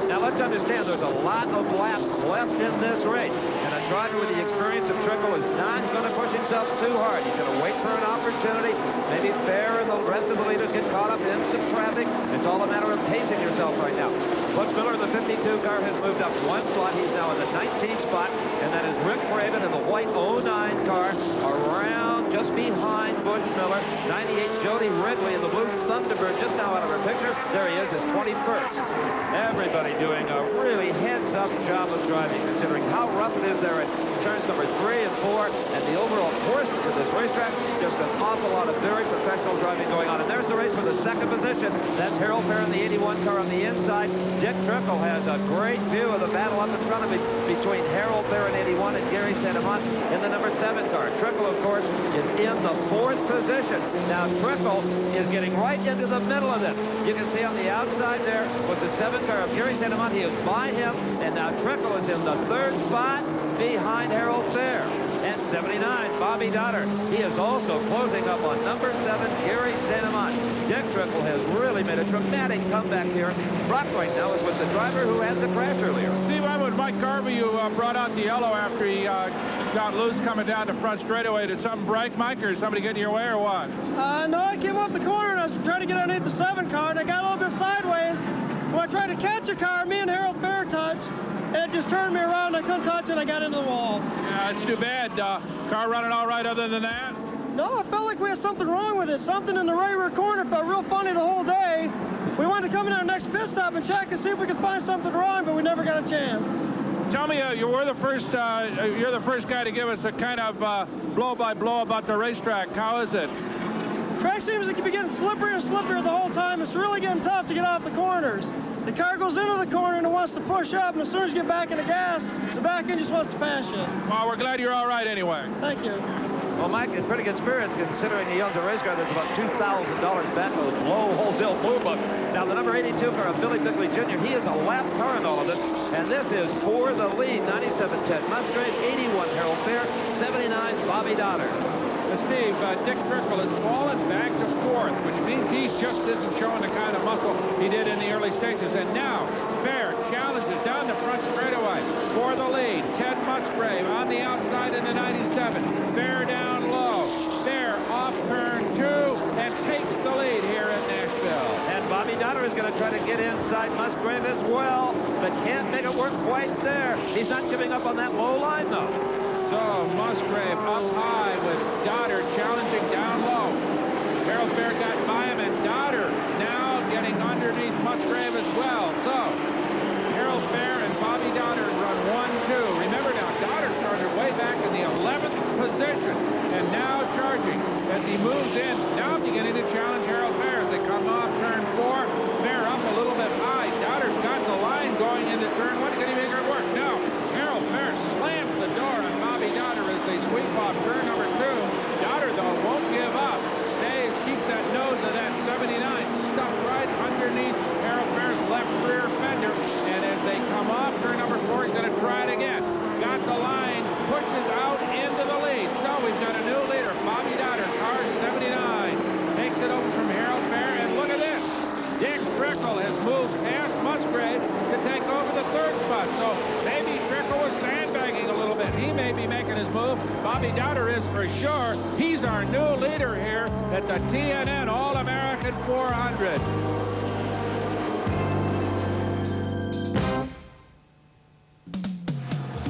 Now let's understand there's a lot of laps left in this race, and a driver with the experience of Trickle is not going to push himself too hard. He's going to wait for an opportunity. Maybe Fair and the rest of the leaders get caught up in some traffic. It's all a matter of pacing yourself right now. Butch Miller in the 52 car has moved up 1 slot. He's now in the 19th spot, and that is Rick Craven in the white 09 car around just behind Butch Miller. 98 Jody Ridley in the blue Thunderbird just now out of her picture. There he is, his 21st. Everybody doing a really heads-up job of driving, considering how rough it is there at turns number 3 and 4, and the overall portions of this racetrack. Just an awful lot of very professional driving going on. And there's the race for the 2nd position. That's Harold Fair in the 81 car on the inside. Dick Trickle has a great view of the battle up in front of him between Harold Fair in 81 and Gary Santamont in the number 7 car. Trickle, of course, is in the 4th position. Now Trickle is getting right into the middle of this. You can see on the outside there was the 7 car of Gary Santamont. He is by him, and now Trickle is in the 3rd spot behind Harold Fair. And 79, Bobby Dotter. He is also closing up on number 7, Gary Santamont. Dick Trickle has really made a dramatic comeback here. Brock right now is with the driver who had the crash earlier. Steve, I'm with Mike Garvey. You brought out the yellow after he got loose coming down the front straightaway. Did something break, Mike, or somebody get in your way, or what? No, I came off the corner and I was trying to get underneath the 7 car, and I got a little bit sideways. When I tried to catch a car, me and Harold Fair touched, and it just turned me around. I couldn't touch it, and I got into the wall. Yeah, it's too bad. Car running all right other than that? No, I felt like we had something wrong with it. Something in the right rear corner felt real funny the whole day. We wanted to come in our next pit stop and check and see if we could find something wrong, but we never got a chance. Tell me, you're the first guy to give us a kind of blow-by-blow about the racetrack. How is it? Track seems to be getting slipperier and slipperier the whole time. It's really getting tough to get off the corners. The car goes into the corner and it wants to push up, and as soon as you get back in the gas, the back end just wants to pass you. Well, we're glad you're all right anyway. Thank you. Well, Mike, a pretty good experience considering he owns a race car that's about $2,000 back of low wholesale blue book. Now, the number 82 car of Billy Bickley Jr., he is a lap car in all of this, and this is for the lead. 97 Ted Musgrave, 81 Harold Fair, 79 Bobby Dotter. Steve, Dick Trickle has fallen back to 4th, which means he just isn't showing the kind of muscle he did in the early stages. And now, Fair challenges down the front straightaway for the lead. Ted Musgrave on the outside in the 97. Fair down low. Fair off turn 2 and takes the lead here in Nashville. And Bobby Dotter is going to try to get inside Musgrave as well, but can't make it work quite there. He's not giving up on that low line, though. So Musgrave up high with Dotter challenging down low. Harold Fair got by him, and Dotter now getting underneath Musgrave as well. So Harold Fair and Bobby Dotter run 1-2. Remember now, Dotter started way back in the 11th position, and now charging as he moves in, now beginning to challenge Harold Fair as they come off turn 4. Fair up a little bit high. Dotter's got the line going into turn 1. Can he make it work? No. Harold Fair slams the door on Bobby Dotter as they sweep off turn number 2. Dotter, though, won't give up. Stays, keeps that nose of that 79 stuck right underneath Harold Fair's left rear fender. And as they come off turn number 4, he's going to try it again. Got the line, pushes out into the lead. So we've got a new leader, Bobby Dotter, car 79. Takes it over from Harold Fair, and look at this. Dick Trickle has moved past Musgrave to take over the 3rd spot. So maybe Trickle was sandbagging a little bit. He may be making his move. Bobby Dotter is for sure. He's our new leader here at the TNN All American 400.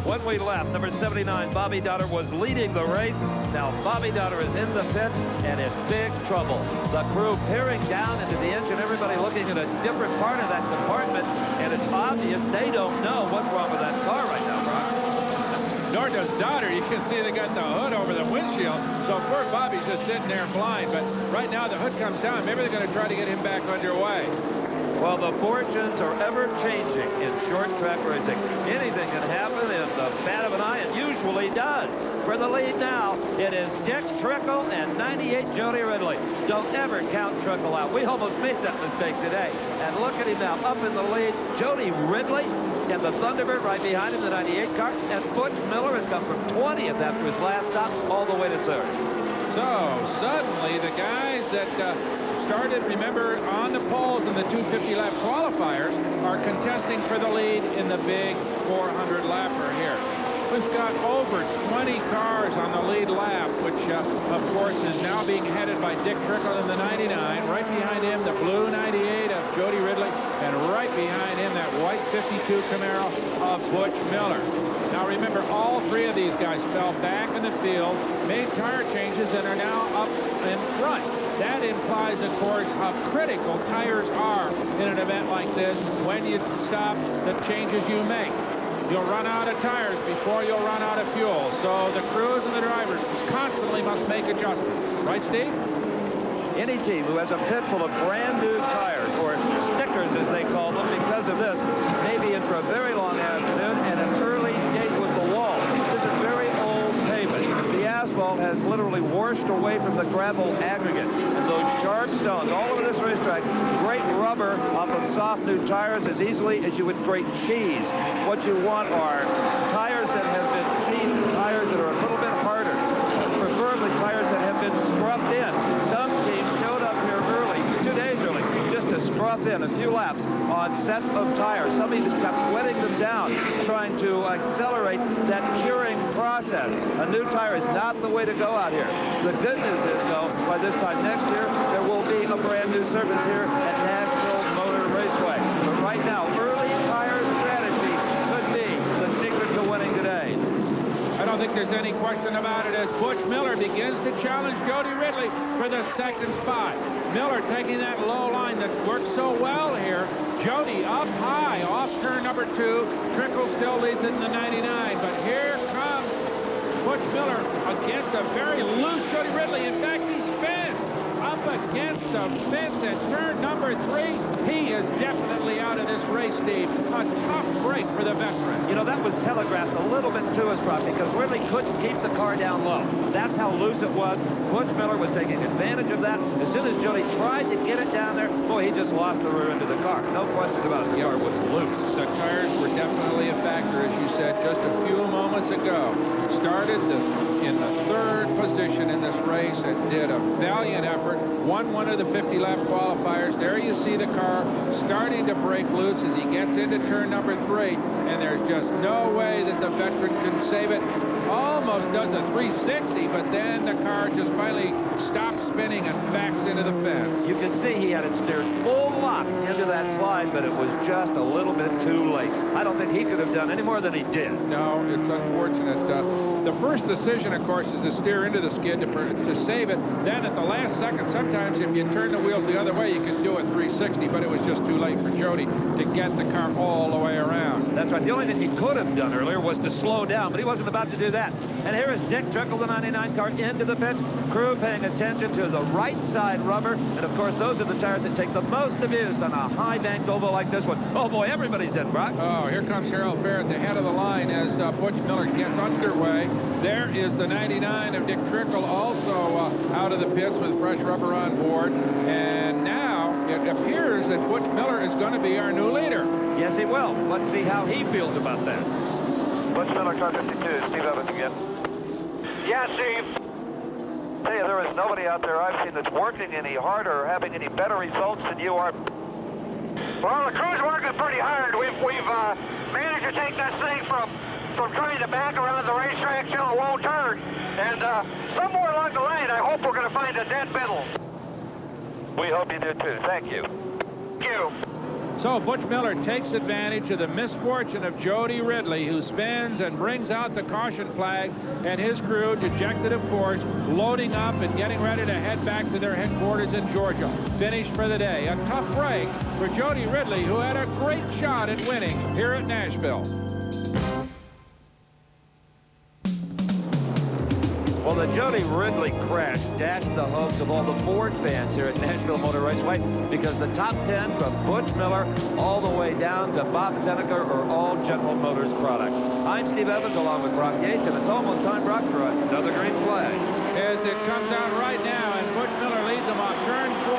When we left, number 79, Bobby Dotter was leading the race. Now Bobby Dotter is in the pit and in big trouble. The crew peering down into the engine, everybody looking at a different part of that compartment, and it's obvious they don't know what's wrong with that car right now, Brock. Nor does Dotter. You can see they got the hood over the windshield, so poor Bobby's just sitting there blind. But right now the hood comes down. Maybe they're going to try to get him back underway. Well, the fortunes are ever changing in short track racing. Anything can happen in the bat of an eye, and usually does. For the lead now, it is Dick Trickle and 98 Jody Ridley. Don't ever count Trickle out. We almost made that mistake today. And look at him now, up in the lead. Jody Ridley and the Thunderbird right behind him, the 98 car. And Butch Miller has come from 20th after his last stop all the way to 3rd. So suddenly the guys that started, remember, on the poles in the 250 lap qualifiers are contesting for the lead in the big 400 lapper here. We've got over 20 cars on the lead lap, which, of course, is now being headed by Dick Trickle in the 99. Right behind him, the blue 98 of Jody Ridley, and right behind him, that white 52 Camaro of Butch Miller. Now, remember, all three of these guys fell back in the field, made tire changes, and are now up in front. That implies, of course, how critical tires are in an event like this when you stop the changes you make. You'll run out of tires before you'll run out of fuel. So the crews and the drivers constantly must make adjustments. Right, Steve? Any team who has a pit full of brand new tires, or stickers as they call them, because of this, may be in for a very long afternoon and an early date with the wall. This is very old pavement. The asphalt has literally washed away from the gravel aggregate. And those sharp stones all over this racetrack, great rubber off of soft new tires as easily as you would grate cheese. What you want are tires that have been seasoned, tires that are a little bit harder, preferably tires that have been scrubbed in. Some teams showed up here early, 2 days early, just to scrub in a few laps on sets of tires. Some even kept wetting them down, trying to accelerate that curing process. A new tire is not the way to go out here. The good news is, though, by this time next year, there will be a brand new surface here at Nashville Motor Raceway. But right now, early tire strategy could be the secret to winning today. I don't think there's any question about it as Butch Miller begins to challenge Jody Ridley for the second spot. Miller taking that low line that's worked so well here. Jody up high off turn number 2. Trickle still leads it in the 99, but here comes Butch Miller against a very loose Jody Ridley. In fact, he spins up against a fence at turn number 3. He is definitely out of this race, Steve. A tough break for the veteran. You know, that was telegraphed a little bit to us, Brock, because Ridley couldn't keep the car down low. That's how loose it was. Butch Miller was taking advantage of that. As soon as Jody tried to get it down there, boy, he just lost the rear end of the car. No question about it. The car was loose. The tires were definitely a factor, as you said just a few moments ago. Started in the 3rd position in this race and did a valiant effort. Won one of the 50-lap qualifiers. There you see the car starting to break loose as he gets into turn number 3. And there's just no way that the veteran can save it. Almost does a 360, but then the car just finally stops spinning and backs into the fence. You can see he had it steered full lock into that slide, but it was just a little bit too late. I don't think he could have done any more than he did. No, it's unfortunate. The first decision, of course, is to steer into the skid to save it. Then at the last second, sometimes if you turn the wheels the other way, you can do a 360, but it was just too late for Jody to get the car all the way around. That's right. The only thing he could have done earlier was to slow down, but he wasn't about to do that. And here is Dick Trickle, the 99 car, into the pits. Crew paying attention to the right side rubber. And, of course, those are the tires that take the most abuse on a high-banked oval like this one. Oh, boy, everybody's in, Brock. Oh, here comes Harold Fair at the head of the line as Butch Miller gets underway. There is the 99 of Dick Trickle, also out of the pits with fresh rubber on board. And now it appears that Butch Miller is going to be our new leader. Yes, he will. Let's see how he feels about that. Butch Miller, car 52. Steve Evans again. Yeah, Steve. Tell you, there is nobody out there I've seen that's working any harder or having any better results than you are. Well, the crew's working pretty hard. We've managed to take this thing from trying to back around the racetrack till it won't turn. And somewhere along the line, I hope we're going to find a dead middle. We hope you do too. Thank you. Thank you. So Butch Miller takes advantage of the misfortune of Jody Ridley, who spins and brings out the caution flag, and his crew, dejected of course, loading up and getting ready to head back to their headquarters in Georgia. Finished for the day. A tough break for Jody Ridley, who had a great shot at winning here at Nashville. Well, the Jody Ridley crash dashed the hopes of all the Ford fans here at Nashville Motor Raceway because the top 10 from Butch Miller all the way down to Bob Seneca are all General Motors products. I'm Steve Evans along with Brock Yates, and it's almost time, Brock, for another green flag. As it comes out right now, and Butch Miller leads him on turn 4.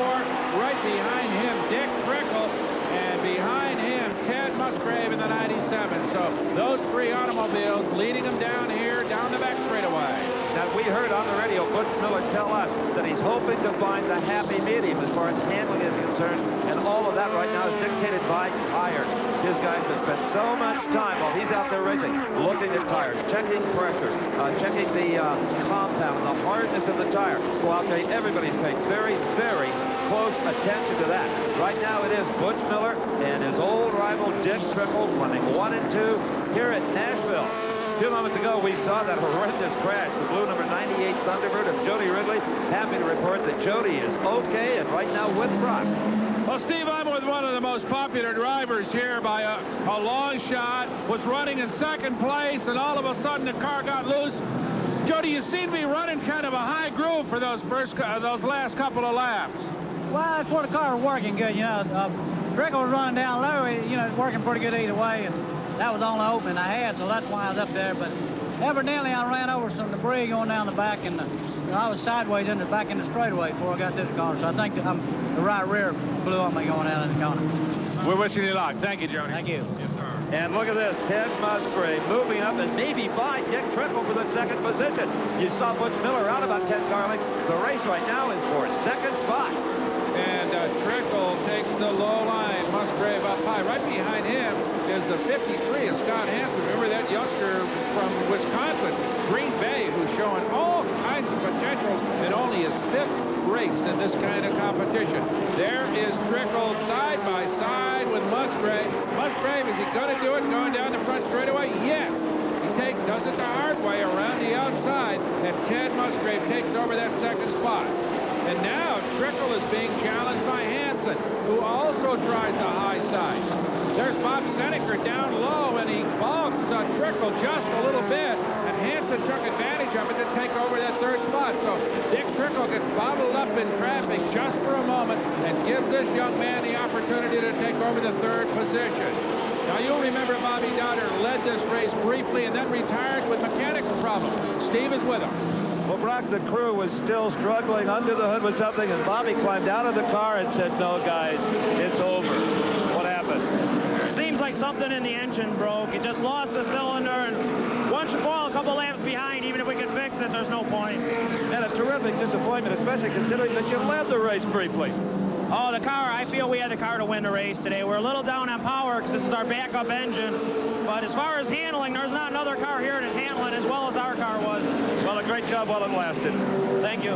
Right behind him, Dick Trickle, and behind him, Ted Musgrave in the 97. So those 3 automobiles leading him down here, down the back straightaway. Now, we heard on the radio Butch Miller tell us that he's hoping to find the happy medium as far as handling is concerned, and all of that right now is dictated by tires. His guys have spent so much time while he's out there racing, looking at tires, checking pressure, checking the compound, the hardness of the tire. Well, I'll tell you, everybody's paying very, very close attention to that. Right now it is Butch Miller and his old rival Dick Trickle running 1 and 2 here at Nashville. A few moments ago, we saw that horrendous crash, the blue number 98 Thunderbird of Jody Ridley. Happy to report that Jody is okay and right now with Brock. Well, Steve, I'm with one of the most popular drivers here by a long shot, was running in 2nd place, and all of a sudden the car got loose. Jody, you seem to be running kind of a high groove for those last couple of laps. Well, that's where the car was working good, you know. Trickle was running down low, you know, working pretty good either way, and that was the only opening I had, so that's why I was up there. But evidently, I ran over some debris going down the back, and you know, I was sideways in the back in the straightaway before I got to the corner, so I think the right rear blew on me going out in the corner. We're wishing you luck. Thank you, Jody. Thank you. Yes, sir. And look at this, Ted Musgrave moving up and maybe by Dick Trickle for the 2nd position. You saw Butch Miller out about 10 car lengths. The race right now is for 2nd spot. And Trickle takes the low line. Musgrave up high. Right behind him is the 53 of Scott Hansen. Remember that youngster from Wisconsin, Green Bay, who's showing all kinds of potentials in only his 5th race in this kind of competition. There is Trickle side by side with Musgrave. Musgrave, is he going to do it going down the front straightaway? Yes. He does it the hard way around the outside, and Ted Musgrave takes over that 2nd spot. And now Trickle is being challenged by Hansen, who also tries the high side. There's Bob Seneca down low, and he bogs Trickle just a little bit, and Hansen took advantage of it to take over that 3rd spot. So Dick Trickle gets bottled up in traffic just for a moment and gives this young man the opportunity to take over the 3rd position. Now, you'll remember Bobby Dodder led this race briefly and then retired with mechanical problems. Steve is with him. Well, Brock, the crew was still struggling under the hood with something, and Bobby climbed out of the car and said, "No, guys, it's over." What happened? Seems like something in the engine broke. It just lost a cylinder, and once you fall a couple laps behind, even if we can fix it, there's no point. And a terrific disappointment, especially considering that you led the race briefly. Oh, the car, I feel we had the car to win the race today. We're a little down on power because this is our backup engine. But as far as handling, there's not another car here that's handling as well as our car was. Well, a great job while it lasted. Thank you.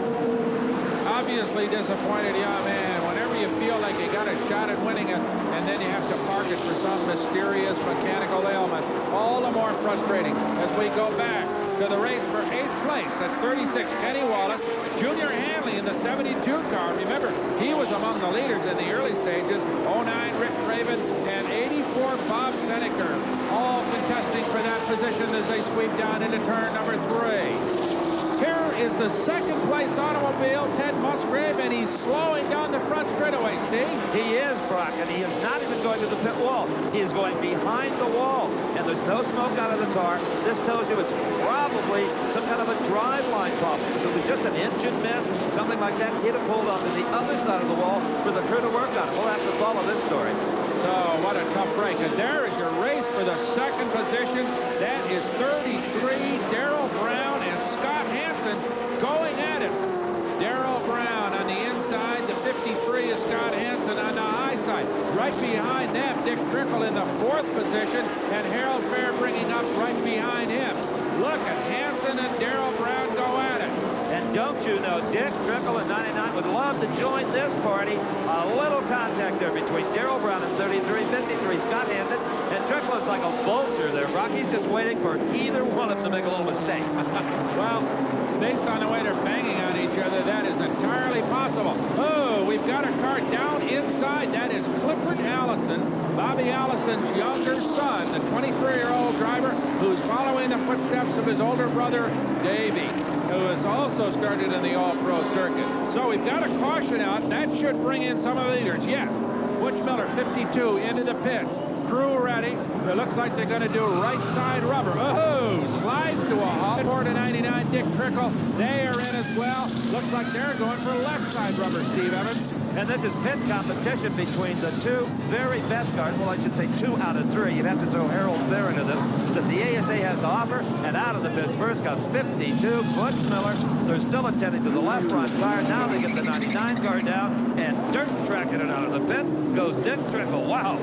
Obviously disappointed young man. Whenever you feel like you got a shot at winning it, and then you have to park it for some mysterious mechanical ailment, all the more frustrating as we go back to the race for 8th place. That's 36, Kenny Wallace. Junior Hanley in the 72 car. Remember, he was among the leaders in the early stages. 09, Rick Craven, and 84, Bob Seneca, all contesting for that position as they sweep down into turn number 3. Here is the 2nd place automobile, Ted Musgrave, and he's slowing down the front straightaway, Steve. He is, Brock, and he is not even going to the pit wall. He is going behind the wall, and there's no smoke out of the car. This tells you it's probably some kind of a driveline problem. If it was just an engine mess, something like that, he'd have pulled onto the other side of the wall for the crew to work on. We'll have to follow this story. So, what a tough break. And there is your race for the 2nd position. That is 33, Darrell Brown and Scott Hansen going at it. Darrell Brown on the inside, the 53 is Scott Hansen on the high side. Right behind them, Dick Trickle in the 4th position, and Harold Fair bringing up right behind him. Look at Hansen and Darrell Brown go at it. And don't you know, Dick Trickle in 99 would love to join this party. A little contact there between Darrell Brown in 33, 53, Scott Hansen, and Trickle is like a vulture there, Brock. He's just waiting for either one of them to make a little mistake. Well, based on the way they're banging on each other, that is entirely possible. Oh, we've got a car down inside. That is Clifford Allison, Bobby Allison's younger son, the 23-year-old driver who's following the footsteps of his older brother, Davey, who has also started in the all-pro circuit. So we've got a caution out. That should bring in some of the leaders. Yes, Butch Miller, 52, into the pits. Crew ready. It looks like they're going to do right side rubber. Oh, slides to a halt. 4 to 99, Dick Trickle. They are in as well. Looks like they're going for left side rubber, Steve Evans. And this is pit competition between the two very best cars. Well, I should say 2 out of 3. You'd have to throw Harold Thayer into this. That the ASA has to offer. And out of the pits first comes 52, Butch Miller. They're still attending to the left front tire. Now they get the 99 car down. And dirt tracking it out of the pits goes Dick Trickle. Wow.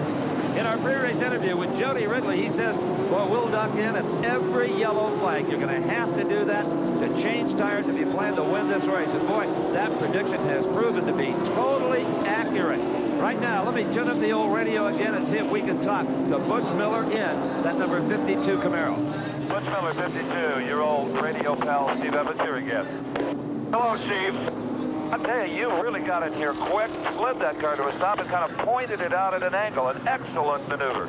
In our pre-race interview with Jody Ridley, he says, well, we'll duck in at every yellow flag. You're going to have to do that to change tires if you plan to win this race. And boy, that prediction has proven to be totally accurate. Right now, let me tune up the old radio again and see if we can talk to Butch Miller in that number 52 Camaro. Butch Miller, 52, your old radio pal, Steve Evans, here again. Hello, Steve. I tell you, you really got in here quick, slid that car to a stop, and kind of pointed it out at an angle. An excellent maneuver.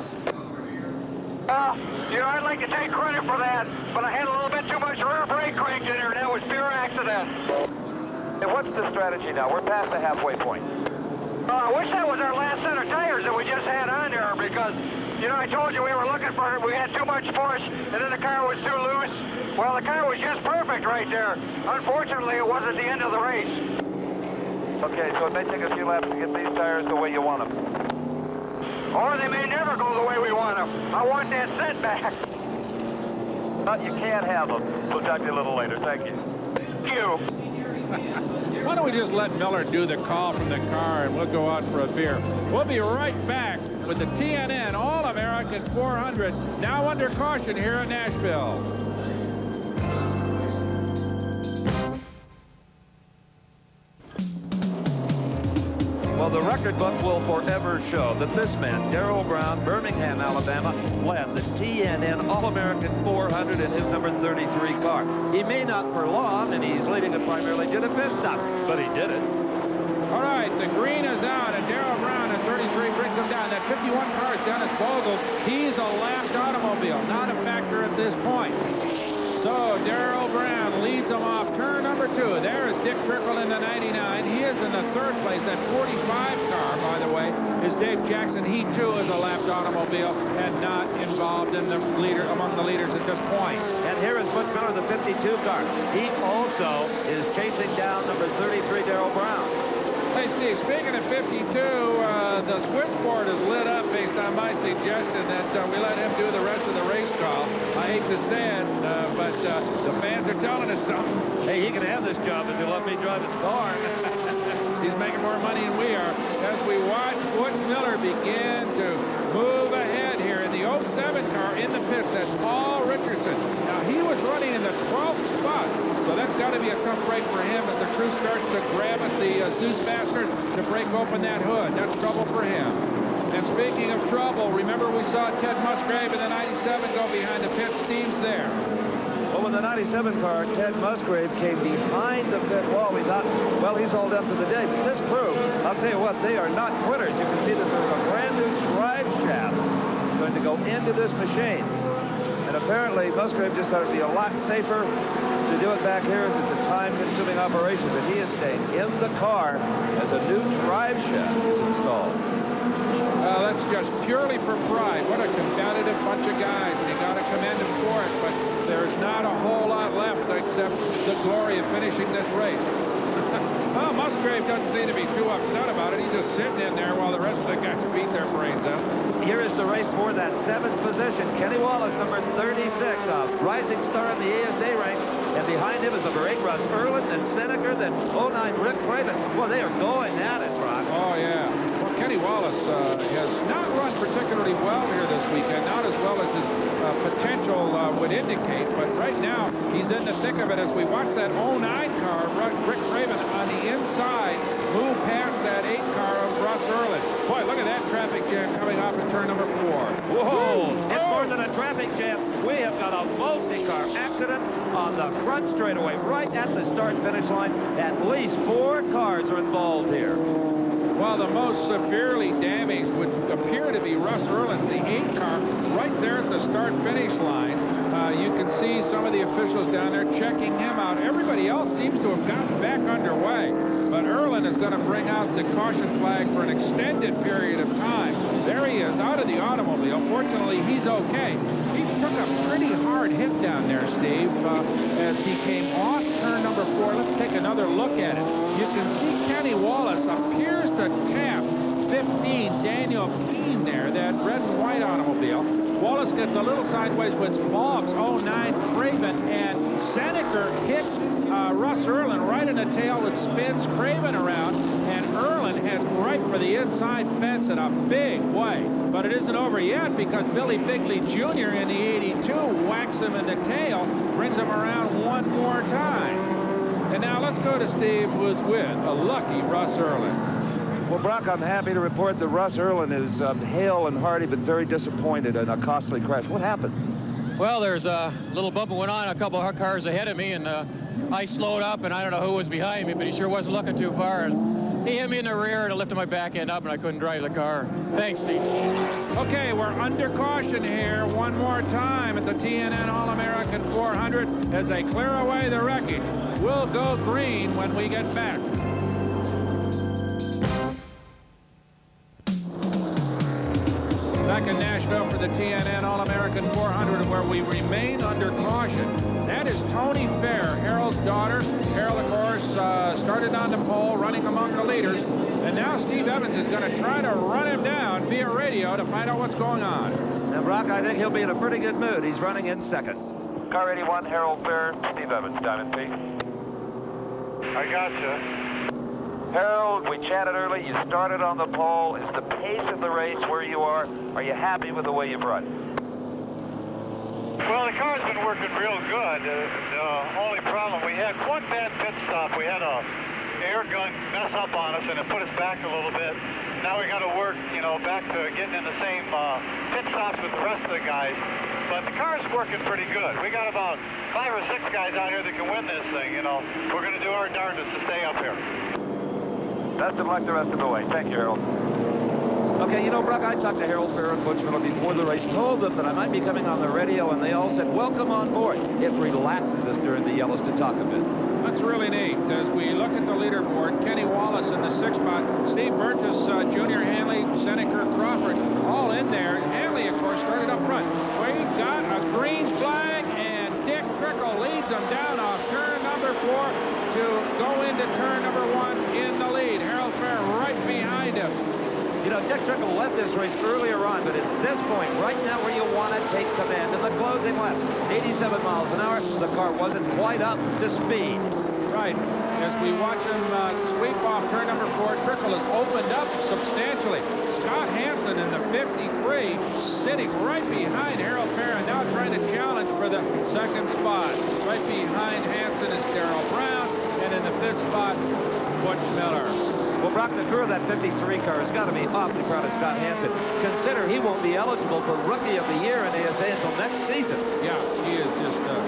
You know, I'd like to take credit for that, but I had a little bit too much rear brake cranked in there, and that was pure accident. And what's the strategy now? We're past the halfway point. I wish that was our last set of tires that we just had on there, because, you know, I told you we were looking for it. We had too much push, and then the car was too loose. Well, the car was just perfect right there. Unfortunately, it wasn't the end of the race. Okay, so it may take a few laps to get these tires the way you want them. Or they may never go the way we want them. I want that setback. But you can't have them. We'll talk to you a little later. Thank you. Thank you. Why don't we just let Miller do the call from the car and we'll go out for a beer. We'll be right back with the TNN All American 400, now under caution here in Nashville. Well, the record book will forever show that this man, Darrell Brown, Birmingham, Alabama, led the TNN All American 400 in his number 33 car. He may not for long, and he's leading it primarily due to pit stop, but he did it. All right, the green is out, and Darrell Brown at 33 brings him down. That 51 car is Dennis Bogles. He's a lapped automobile, not a factor at this point. So Darrell Brown leads them off turn number 2. There is Dick Trickle in the 99. He is in the 3rd place. That 45 car, by the way, is Dave Jackson. He too is a lapped automobile and not involved in the leader among the leaders at this point. And here is Butch Miller, the 52 car. He also is chasing down number 33, Darrell Brown. Hey, Steve, speaking of 52, the switchboard is lit up based on my suggestion that we let him do the rest of the race call. I hate to say it, but the fans are telling us something. Hey, he can have this job if you let me drive his car. He's making more money than we are. As we watch Butch Miller begin to move ahead here in the 07 car in the pits, that's Paul Richardson. Now, he was running in the 12th spot, so that's got to be a tough break for him as the crew starts to grab at the Zeus Masters to break open that hood. That's trouble for him. And speaking of trouble, remember we saw Ted Musgrave in the 97 go behind the pit. Steve's there. Well, with the 97 car, Ted Musgrave came behind the pit wall. We thought, well, he's all done for the day. But this crew, I'll tell you what, they are not quitters. You can see that there's a brand new drive shaft going to go into this machine. And apparently, Musgrave just thought it'd be a lot safer to do it back here as it's a time-consuming operation. But he is staying in the car as a new drive shaft is installed. That's just purely for pride. What a competitive bunch of guys, and you got to commend them for it. But there's not a whole lot left except the glory of finishing this race. Well, Musgrave doesn't seem to be too upset about it. He's just sitting in there while the rest of the guys beat their brains out. Here is the race for that 7th position. Kenny Wallace, number 36, a rising star in the ASA ranks. And behind him is number 8, Russ Erland, then Seneca, then 09, Rick Craven. Well, they are going at it, Brock. Oh, yeah. Well, Kenny Wallace has not run particularly well here this weekend, not as well as his potential would indicate. But right now, he's in the thick of it as we watch that 09 car, Rick Craven, on the inside, move past that 8 car of Russ Erland. Boy, look at that traffic jam coming off at turn number 4. Whoa, on a multi-car accident on the front straightaway right at the start-finish line. At least 4 cars are involved here. Well, the most severely damaged would appear to be Russ Erlin's, the 8 car, right there at the start-finish line. You can see some of the officials down there checking him out. Everybody else seems to have gotten back underway. But Erlin is going to bring out the caution flag for an extended period of time. There he is, out of the automobile. Fortunately, he's okay. He took a pretty hard hit down there, Steve, as he came off turn number 4. Let's take another look at it. You can see Kenny Wallace appears to tap 15, Daniel Keene there, that red and white automobile. Wallace gets a little sideways with Boggs, 09 Craven, and Seneker hits Russ Erlin right in the tail with spins Craven around, and Erlin heads right for the inside fence in a big way. But it isn't over yet, because Billy Bigley Jr. in the 82 whacks him in the tail, brings him around one more time. And now let's go to Steve, who's with a lucky Russ Erlin. Well, Brock, I'm happy to report that Russ Erlin is hale and hearty, but very disappointed in a costly crash. What happened? Well, there's a little bump that went on a couple of cars ahead of me, and I slowed up, and I don't know who was behind me, but he sure wasn't looking too far. And he hit me in the rear, and it lifted my back end up, and I couldn't drive the car. Thanks, Steve. Okay, we're under caution here one more time at the TNN All American 400 as they clear away the wreckage. We'll go green when we get back. Back in Nashville for the TNN All American 400, where we remain under caution. That is Tony Fair, Harold's daughter. Harold, of course, started on the pole, running among the leaders. And now Steve Evans is going to try to run him down via radio to find out what's going on. Now, Brock, I think he'll be in a pretty good mood. He's running in second. Car 81, Harold Fair, Steve Evans, Diamond P. I gotcha. Harold, we chatted early. You started on the pole. Is the pace of the race where you are? Are you happy with the way you've run? Well, the car's been working real good. The only problem, we had one bad pit stop. We had a air gun mess up on us, and it put us back a little bit. Now we got to work, you know, back to getting in the same pit stops with the rest of the guys. But the car's working pretty good. We got about 5 or 6 guys out here that can win this thing, you know. We're going to do our darndest to stay up here. Best of luck the rest of the way. Thank you, Harold. Okay, you know, Brock, I talked to Harold Fair and Butch Miller before the race, told them that I might be coming on the radio, and they all said, welcome on board. It relaxes us during the yellows to talk a bit. That's really neat. As we look at the leaderboard, Kenny Wallace in the 6th spot, Steve Burgess, Junior Hanley, Seneker, Crawford, all in there. And Hanley, of course, started up front. We've got a green flag, and Dick Trickle leads them down off turn number 4 to go into turn number 1 in the lead. Harold Fair right behind him. You know, Dick Trickle led this race earlier on, but it's this point right now where you want to take command in the closing lap. 87 miles an hour. The car wasn't quite up to speed. Right. As we watch him sweep off turn number 4, Trickle has opened up substantially. Scott Hansen in the 53 sitting right behind Harold Fair, and now trying to challenge for the 2nd spot. Right behind Hansen is Darrell Brown, and in the 5th spot, Butch Miller. Well, Brock, the crew of that 53 car has got to be awfully proud of Scott Hansen. Consider he won't be eligible for Rookie of the Year in ASA until next season. Yeah, he is just a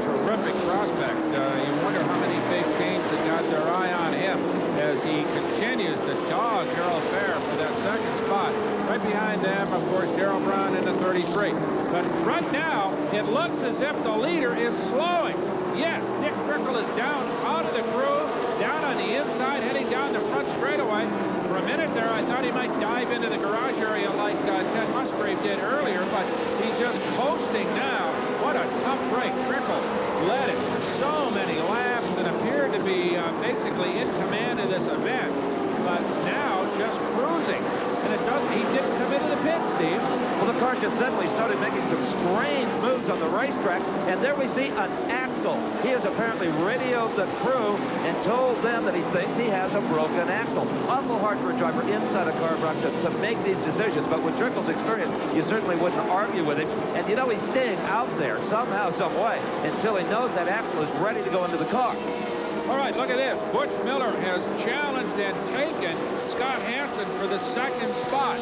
terrific prospect. You wonder how many big teams have got their eye on him as he continues to dog Harold Fair for that 2nd spot. Right behind them, of course, Darrell Brown in the 33. But right now, it looks as if the leader is slowing. Yes, Dick Trickle is down out of the groove, down on the inside, heading down the front straightaway. For a minute there, I thought he might dive into the garage area like Ted Musgrave did earlier, but he's just coasting now. What a tough break. Trickle led it for so many laps and appeared to be basically in command of this event, but now just cruising. And he didn't come into the pit, Steve. Well, the car just suddenly started making some strange moves on the racetrack, and there we see an axle. He has apparently radioed the crew and told them that he thinks he has a broken axle. Awful hard for a driver inside a car, Brock, to make these decisions, but with Trickle's experience, you certainly wouldn't argue with him. And you know he's staying out there somehow, some way, until he knows that axle is ready to go into the car. All right, look at this. Butch Miller has challenged and taken Scott Hansen for the 2nd spot.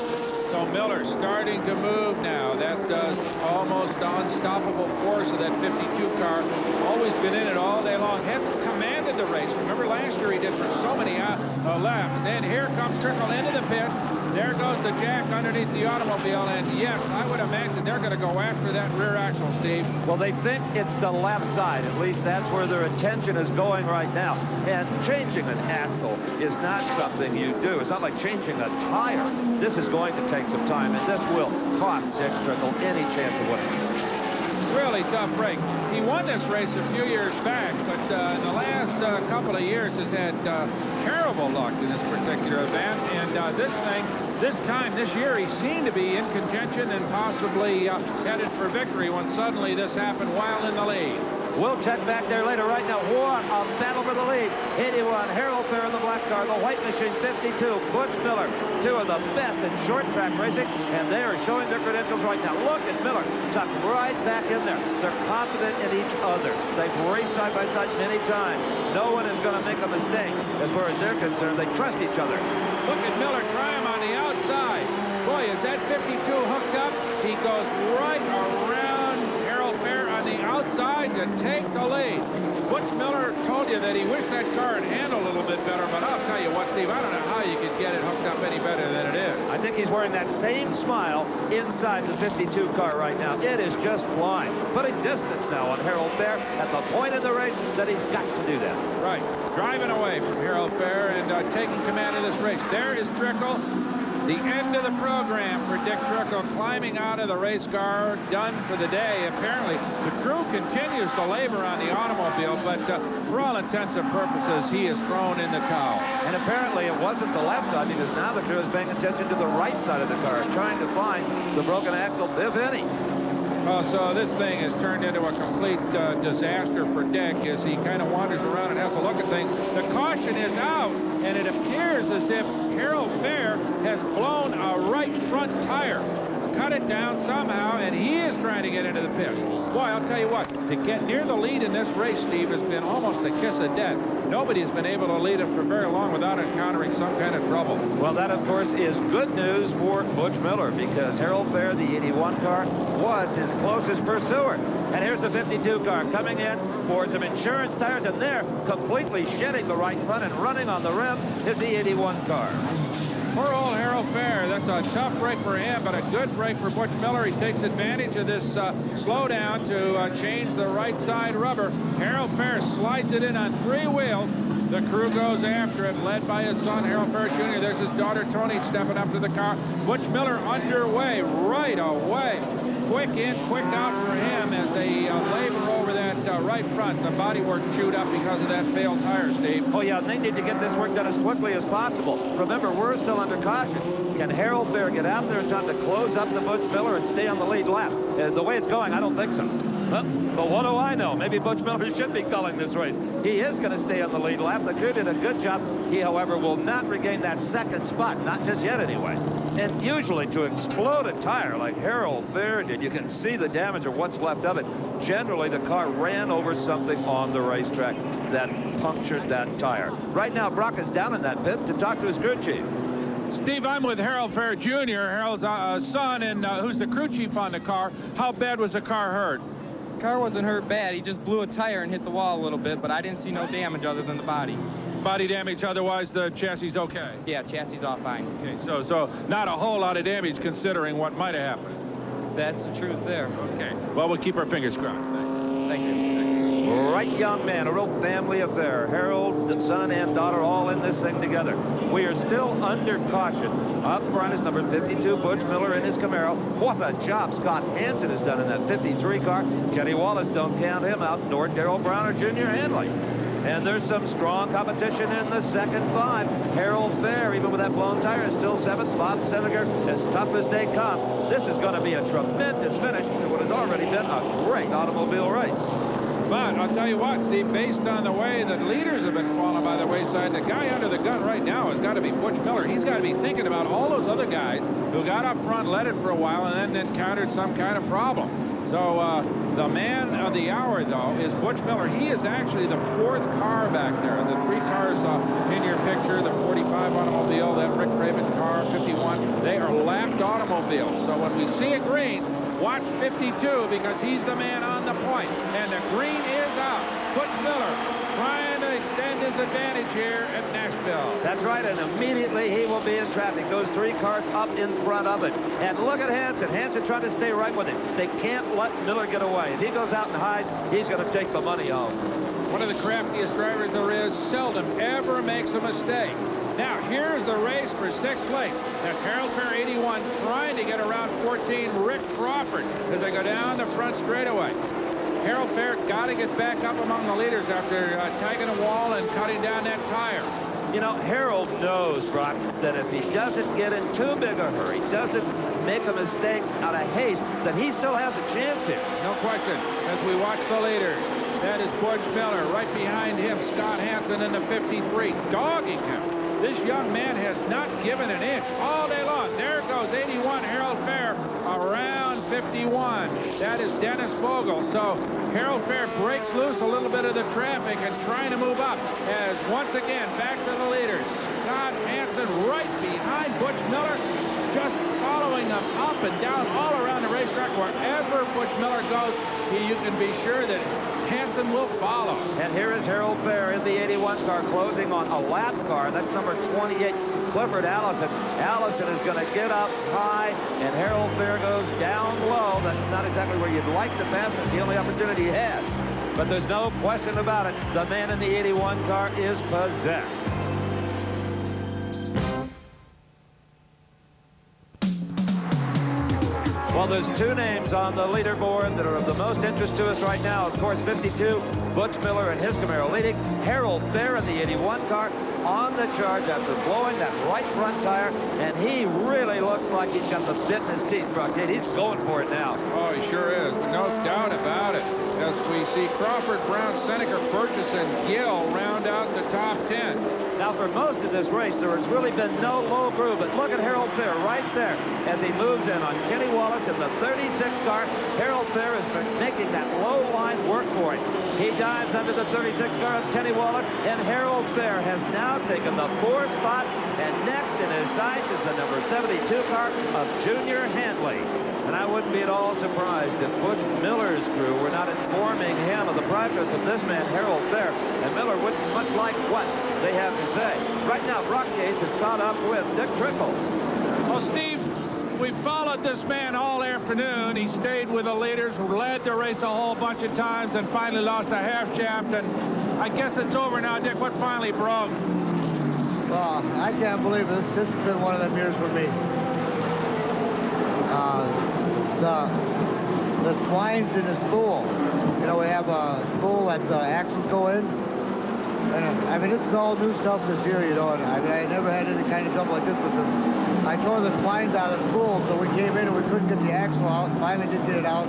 So Miller starting to move now. That does almost unstoppable force of that 52 car. Always been in it all day long. Hasn't commanded the race. Remember last year he did for so many laps. Then here comes Trickle into the pits. There goes the jack underneath the automobile, and yes, I would imagine they're going to go after that rear axle, Steve. Well, they think it's the left side. At least that's where their attention is going right now. And changing an axle is not something you do. It's not like changing a tire. This is going to take some time, and this will cost Dick Trickle any chance of winning. Really tough break. He won this race a few years back, but in the last couple of years has had terrible luck in this particular event. And this year, he seemed to be in contention and possibly headed for victory when suddenly this happened while in the lead. We'll check back there later. Right now, what a battle for the lead. 81, Harold Fair in the black car. The white machine, 52, Butch Miller. Two of the best in short track racing, and they are showing their credentials right now. Look at Miller, tucked right back in there. They're confident in each other. They've raced side by side many times. No one is going to make a mistake as far as they're concerned. They trust each other. Look at Miller try him on the outside. Boy, is that 52 hooked up? He goes right around Harold Fair on the outside to take the lead. Butch Miller told you that he wished that car had handled a little bit better, but I'll tell you what, Steve, I don't know how you could get it hooked up any better than it is. I think he's wearing that same smile inside the 52 car right now. It is just flying. Putting distance now on Harold Fair at the point in the race that he's got to do that. Right. Driving away from Harold Fair and taking command of this race. There is Trickle. The end of the program for Dick Trickle, climbing out of the race car, done for the day. Apparently, the crew continues to labor on the automobile, but for all intents and purposes, he is thrown in the towel. And apparently, it wasn't the left side, because now the crew is paying attention to the right side of the car, trying to find the broken axle, if any. Oh, so this thing has turned into a complete disaster for Dick as he kind of wanders around and has a look at things. The caution is out, and it appears as if Harold Fair has blown a right front tire. Cut it down somehow, and he is trying to get into the pit. Boy, I'll tell you what, to get near the lead in this race, Steve, has been almost a kiss of death. Nobody's been able to lead him for very long without encountering some kind of trouble. Well, that, of course, is good news for Butch Miller, because Harold Fair, the 81 car, was his closest pursuer. And here's the 52 car coming in for some insurance tires, and they're completely shedding the right front and running on the rim is the 81 car. Poor old Harold Fair. That's a tough break for him, but a good break for Butch Miller. He takes advantage of this slowdown to change the right side rubber. Harold Fair slides it in on 3 wheels. The crew goes after it, led by his son, Harold Fair Jr. There's his daughter, Tony, stepping up to the car. Butch Miller underway right away. Quick in, quick out for him as they labor over that right front. The bodywork chewed up because of that failed tire, Steve. Oh, yeah, they need to get this work done as quickly as possible. Remember, we're still under caution. Can Harold Fair get out there in time to close up the Butch Miller and stay on the lead lap? The way it's going, I don't think so. But what do I know? Maybe Butch Miller should be calling this race. He is going to stay on the lead lap. The crew did a good job. He, however, will not regain that second spot. Not just yet, anyway. And usually to explode a tire like Harold Fair did, you can see the damage or what's left of it. Generally, the car ran over something on the racetrack that punctured that tire. Right now, Brock is down in that pit to talk to his crew chief. Steve, I'm with Harold Fair Jr., Harold's son, and who's the crew chief on the car. How bad was the car hurt? The car wasn't hurt bad. He just blew a tire and hit the wall a little bit, but I didn't see no damage other than the body. Body damage, otherwise the chassis okay? Yeah, chassis all fine. Okay, so not a whole lot of damage considering what might have happened. That's the truth there. Okay, well, we'll keep our fingers crossed. Thank you. Right young man, a real family affair. Harold, the son and daughter, all in this thing together. We are still under caution. Up front is number 52, Butch Miller in his Camaro. What a job Scott Hansen has done in that 53 car. Kenny Wallace, don't count him out, nor Darrell Brown or Junior Hanley. And there's some strong competition in the second 5. Harold Fair, even with that blown tire, is still 7th. Bob Seneger, as tough as they come. This is going to be a tremendous finish to what has already been a great automobile race. But I'll tell you what, Steve, based on the way that leaders have been falling by the wayside, the guy under the gun right now has got to be Butch Miller. He's got to be thinking about all those other guys who got up front, led it for a while, and then encountered some kind of problem. So the man of the hour, though, is Butch Miller. He is actually the 4th car back there. The 3 cars in your picture, the 45 automobile, that Rick Craven car, 51, they are lapped automobiles. So when we see a green, Watch 52 because he's the man on the point. And the green is out. Butch Miller trying to extend his advantage here at Nashville. That's right, and immediately he will be in traffic. Those 3 cars up in front of it. And look at Hansen. Hansen trying to stay right with him. They can't let Miller get away. If he goes out and hides, he's going to take the money home. One of the craftiest drivers there is, seldom ever makes a mistake. Now, here's the race for 6th place. That's Harold Fair, 81, trying to get around 14, Rick Crawford, as they go down the front straightaway. Harold Fair got to get back up among the leaders after tagging a wall and cutting down that tire. You know, Harold knows, Brock, that if he doesn't get in too big a hurry, doesn't make a mistake out of haste, that he still has a chance here. No question. As we watch the leaders, that is Butch Miller. Right behind him, Scott Hansen in the 53, dogging him. This young man has not given an inch all day long. There goes 81, Harold Fair, around 51. That is Dennis Vogel. So Harold Fair breaks loose a little bit of the traffic and trying to move up as once again back to the leaders. Scott Hansen right behind Butch Miller, just following them up and down all around the racetrack. Wherever Butch Miller goes, you can be sure that Hansen will follow. And here is Harold Fair in the 81 car closing on a lap car. That's number 28, Clifford Allison. Allison is going to get up high, and Harold Fair goes down low. That's not exactly where you'd like to pass, but it's the only opportunity he had. But there's no question about it. The man in the 81 car is possessed. Well, there's 2 names on the leaderboard that are of the most interest to us right now. Of course, 52, Butch Miller and his Camaro leading. Harold Fair in the 81 car on the charge after blowing that right front tire. And he really looks like he's got the bit in his teeth, Brock. He's going for it now. Oh, he sure is. No doubt about it. As we see Crawford, Brown, Seneca, Burgess, and Gill round out the top 10. Now, for most of this race, there has really been no low groove, but look at Harold Fair right there as he moves in on Kenny Wallace in the 36 car. Harold Fair has been making that low line work for him. He dives under the 36 car of Kenny Wallace, and Harold Fair has now taken the 4th spot, and next in his sights is the number 72 car of Junior Handley. And I wouldn't be at all surprised if Butch Miller's crew were not informing him of the progress of this man, Harold Fair, and Miller wouldn't much like what they have to say. Right now, Brock Yates has caught up with Dick Trickle. Well, Steve, we followed this man all afternoon. He stayed with the leaders, led the race a whole bunch of times, and finally lost a half shaft. And I guess it's over now, Dick. What finally broke? Well, I can't believe it. This has been one of them years for me. The splines in the spool. You know, we have a spool that the axles go in. And I mean, this is all new stuff this year, you know, and I never had any kind of trouble like this, but I tore the splines out of the spool, so we came in and we couldn't get the axle out. Finally did get it out.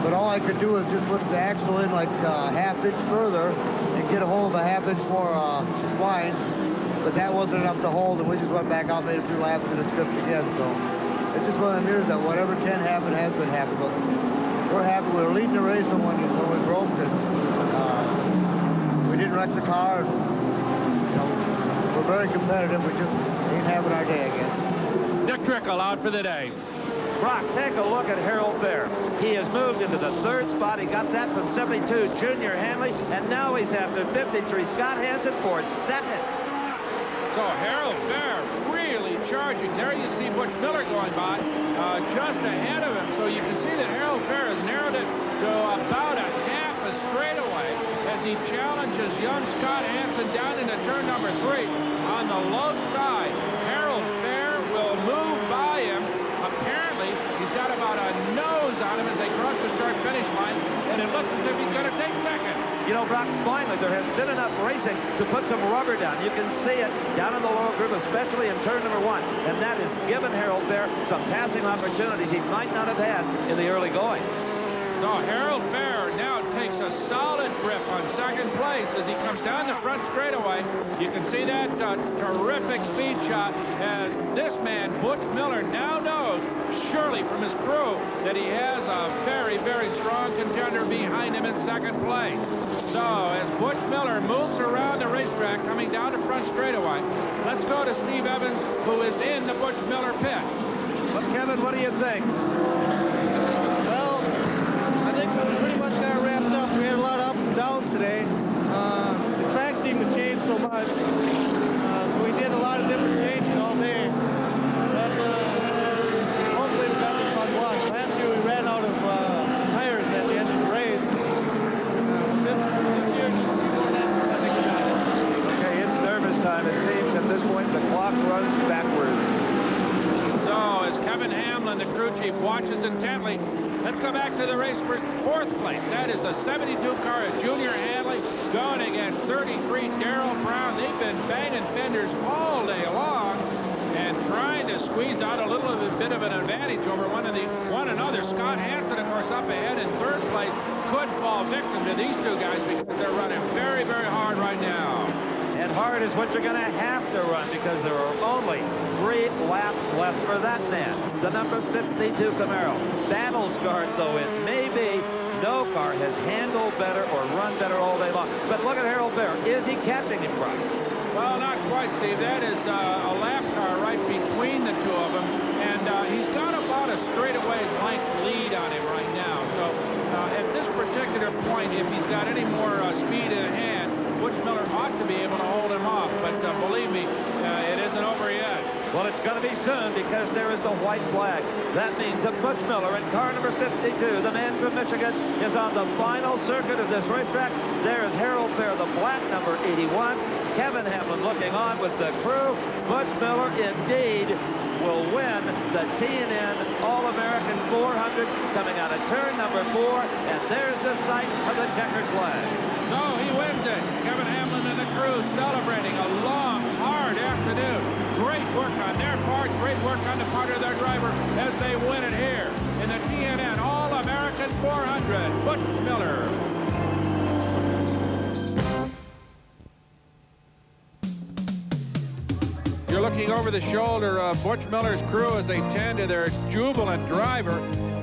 But all I could do was just put the axle in like a half-inch further and get a hold of a half-inch more spline. But that wasn't enough to hold, and we just went back out, made a few laps, and it stripped again, so. It's just one of the years that whatever can happen has been happening. But we're happy. We were leading the race when we broke, and we didn't wreck the car. And, you know, we're very competitive. We just ain't having our day, I guess. Dick Trickle out for the day. Brock, take a look at Harold Fair. He has moved into the 3rd spot. He got that from 72, Junior Handley, and now he's after 53, Scott Hansen for 2nd. So Harold Fair really charging. There you see Butch Miller going by just ahead of him. So you can see that Harold Fair has narrowed it to about a half a straightaway as he challenges young Scott Hansen down into turn number 3 on the low side. Harold Fair will move by him. Apparently, he's got about a nose on him as they cross the start-finish line, and it looks as if he's going to take 2nd. You know, Brock, finally, there has been enough racing to put some rubber down. You can see it down in the lower groove, especially in turn number 1. And that has given Harold Fair some passing opportunities he might not have had in the early going. So Harold Fair now takes a solid grip on 2nd place as he comes down the front straightaway. You can see that terrific speed shot as this man, Butch Miller, now knows, surely from his crew, that he has a very, very strong contender behind him in 2nd place. So as Butch Miller moves around the racetrack coming down the front straightaway, let's go to Steve Evans, who is in the Butch Miller pit. But Kevin, what do you think? today. The track seemed to change so much, so we did a lot of different changing all day. But hopefully we got this on watch. Last year we ran out of tires at the end of the race. This year, just a few more laps, I think we got it. Okay, it's nervous time. It seems at this point the clock runs backwards. So as Kevin Hamlin, the crew chief, watches intently, let's go back to the race for 4th place. That is the 72 car of Junior Hanley going against 33 Darrell Brown. They've been banging fenders all day long and trying to squeeze out a little bit of an advantage over one another. Scott Hansen, of course, up ahead in 3rd place, could fall victim to these two guys because they're running very, very hard right now. And hard is what you're going to have to run because there are only 3 laps left for that man, the number 52 Camaro. Battle scarred though it may be, no car has handled better or run better all day long. But look at Harold Bear. Is he catching him, Brock? Well, not quite, Steve. That is a lap car right between the two of them, and he's got about a straightaway's length lead on him right now. So at this particular point, if he's got any more speed in hand, Butch Miller ought to be able to hold him off, but believe me, it isn't over yet. Well, it's going to be soon because there is the white flag. That means that Butch Miller in car number 52, the man from Michigan, is on the final circuit of this racetrack. There is Harold Bear, the black number 81. Kevin Hamlin looking on with the crew. Butch Miller indeed will win the TNN All American 400 coming out of turn number 4, and there's the sight of the checkered flag. So he wins it. Kevin Hamlin and the crew celebrating a long, hard afternoon. Great work on their part, great work on the part of their driver as they win it here in the TNN All American 400. Butch Miller. You're looking over the shoulder of Butch Miller's crew as they tend to their jubilant driver.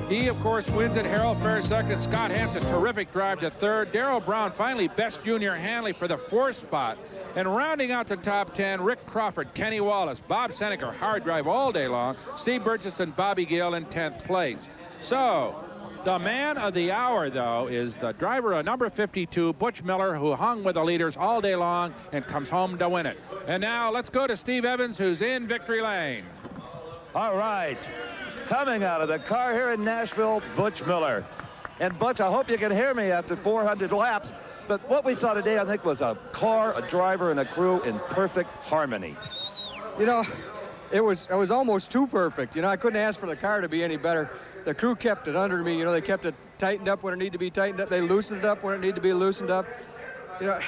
He, of course, wins it. Harold Fair 2nd. Scott Hansen, terrific drive to 3rd. Darrell Brown, finally, best Junior Hanley for the 4th spot. And rounding out the top 10, Rick Crawford, Kenny Wallace, Bob Seneca, hard drive all day long. Steve Burgess and Bobby Gill in 10th place. So, the man of the hour, though, is the driver of number 52, Butch Miller, who hung with the leaders all day long and comes home to win it. And now let's go to Steve Evans, who's in victory lane. All right. Coming out of the car here in Nashville, Butch Miller. And Butch, I hope you can hear me after 400 laps. But what we saw today, I think, was a car, a driver, and a crew in perfect harmony. You know, it was almost too perfect. You know, I couldn't ask for the car to be any better. The crew kept it under me. You know, they kept it tightened up when it needed to be tightened up. They loosened it up when it needed to be loosened up. You know,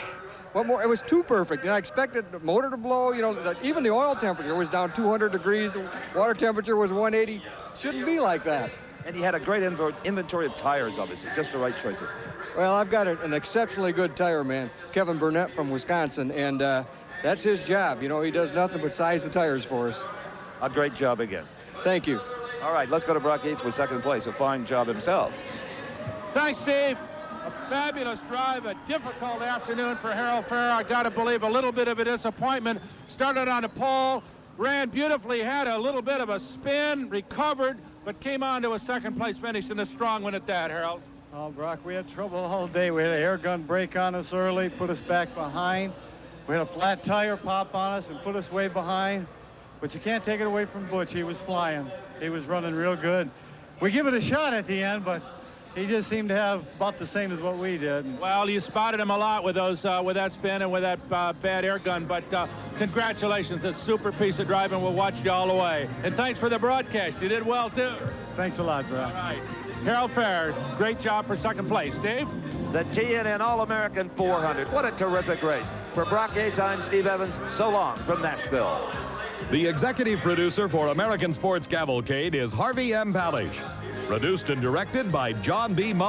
what more? It was too perfect. You know, I expected the motor to blow. You know, even the oil temperature was down 200 degrees. The water temperature was 180. Shouldn't be like that. And he had a great inventory of tires, obviously, just the right choices. Well, I've got an exceptionally good tire man, Kevin Burnett from Wisconsin, and that's his job. You know, he does nothing but size the tires for us. A great job again. Thank you. All right, let's go to Brock Yates with 2nd place. A fine job himself. Thanks, Steve. A fabulous drive, a difficult afternoon for Harold Fair. I got to believe a little bit of a disappointment. Started on a pole, ran beautifully, had a little bit of a spin, recovered, but came on to a 2nd place finish and a strong one at that, Harold. Oh, Brock, we had trouble all day. We had an air gun break on us early, put us back behind. We had a flat tire pop on us and put us way behind. But you can't take it away from Butch. He was flying. He was running real good. We give it a shot at the end, but he just seemed to have about the same as what we did. Well, you spotted him a lot with those, with that spin and with that bad air gun. But congratulations, a super piece of driving. We'll watch you all the way. And thanks for the broadcast. You did well too. Thanks a lot, Brock. All right, Harold Fair, great job for 2nd place. Steve. The TNN All American 400. What a terrific race. For Brock Yates, I'm Steve Evans. So long from Nashville. The executive producer for American Sports Cavalcade is Harvey M. Palish. Produced and directed by John B.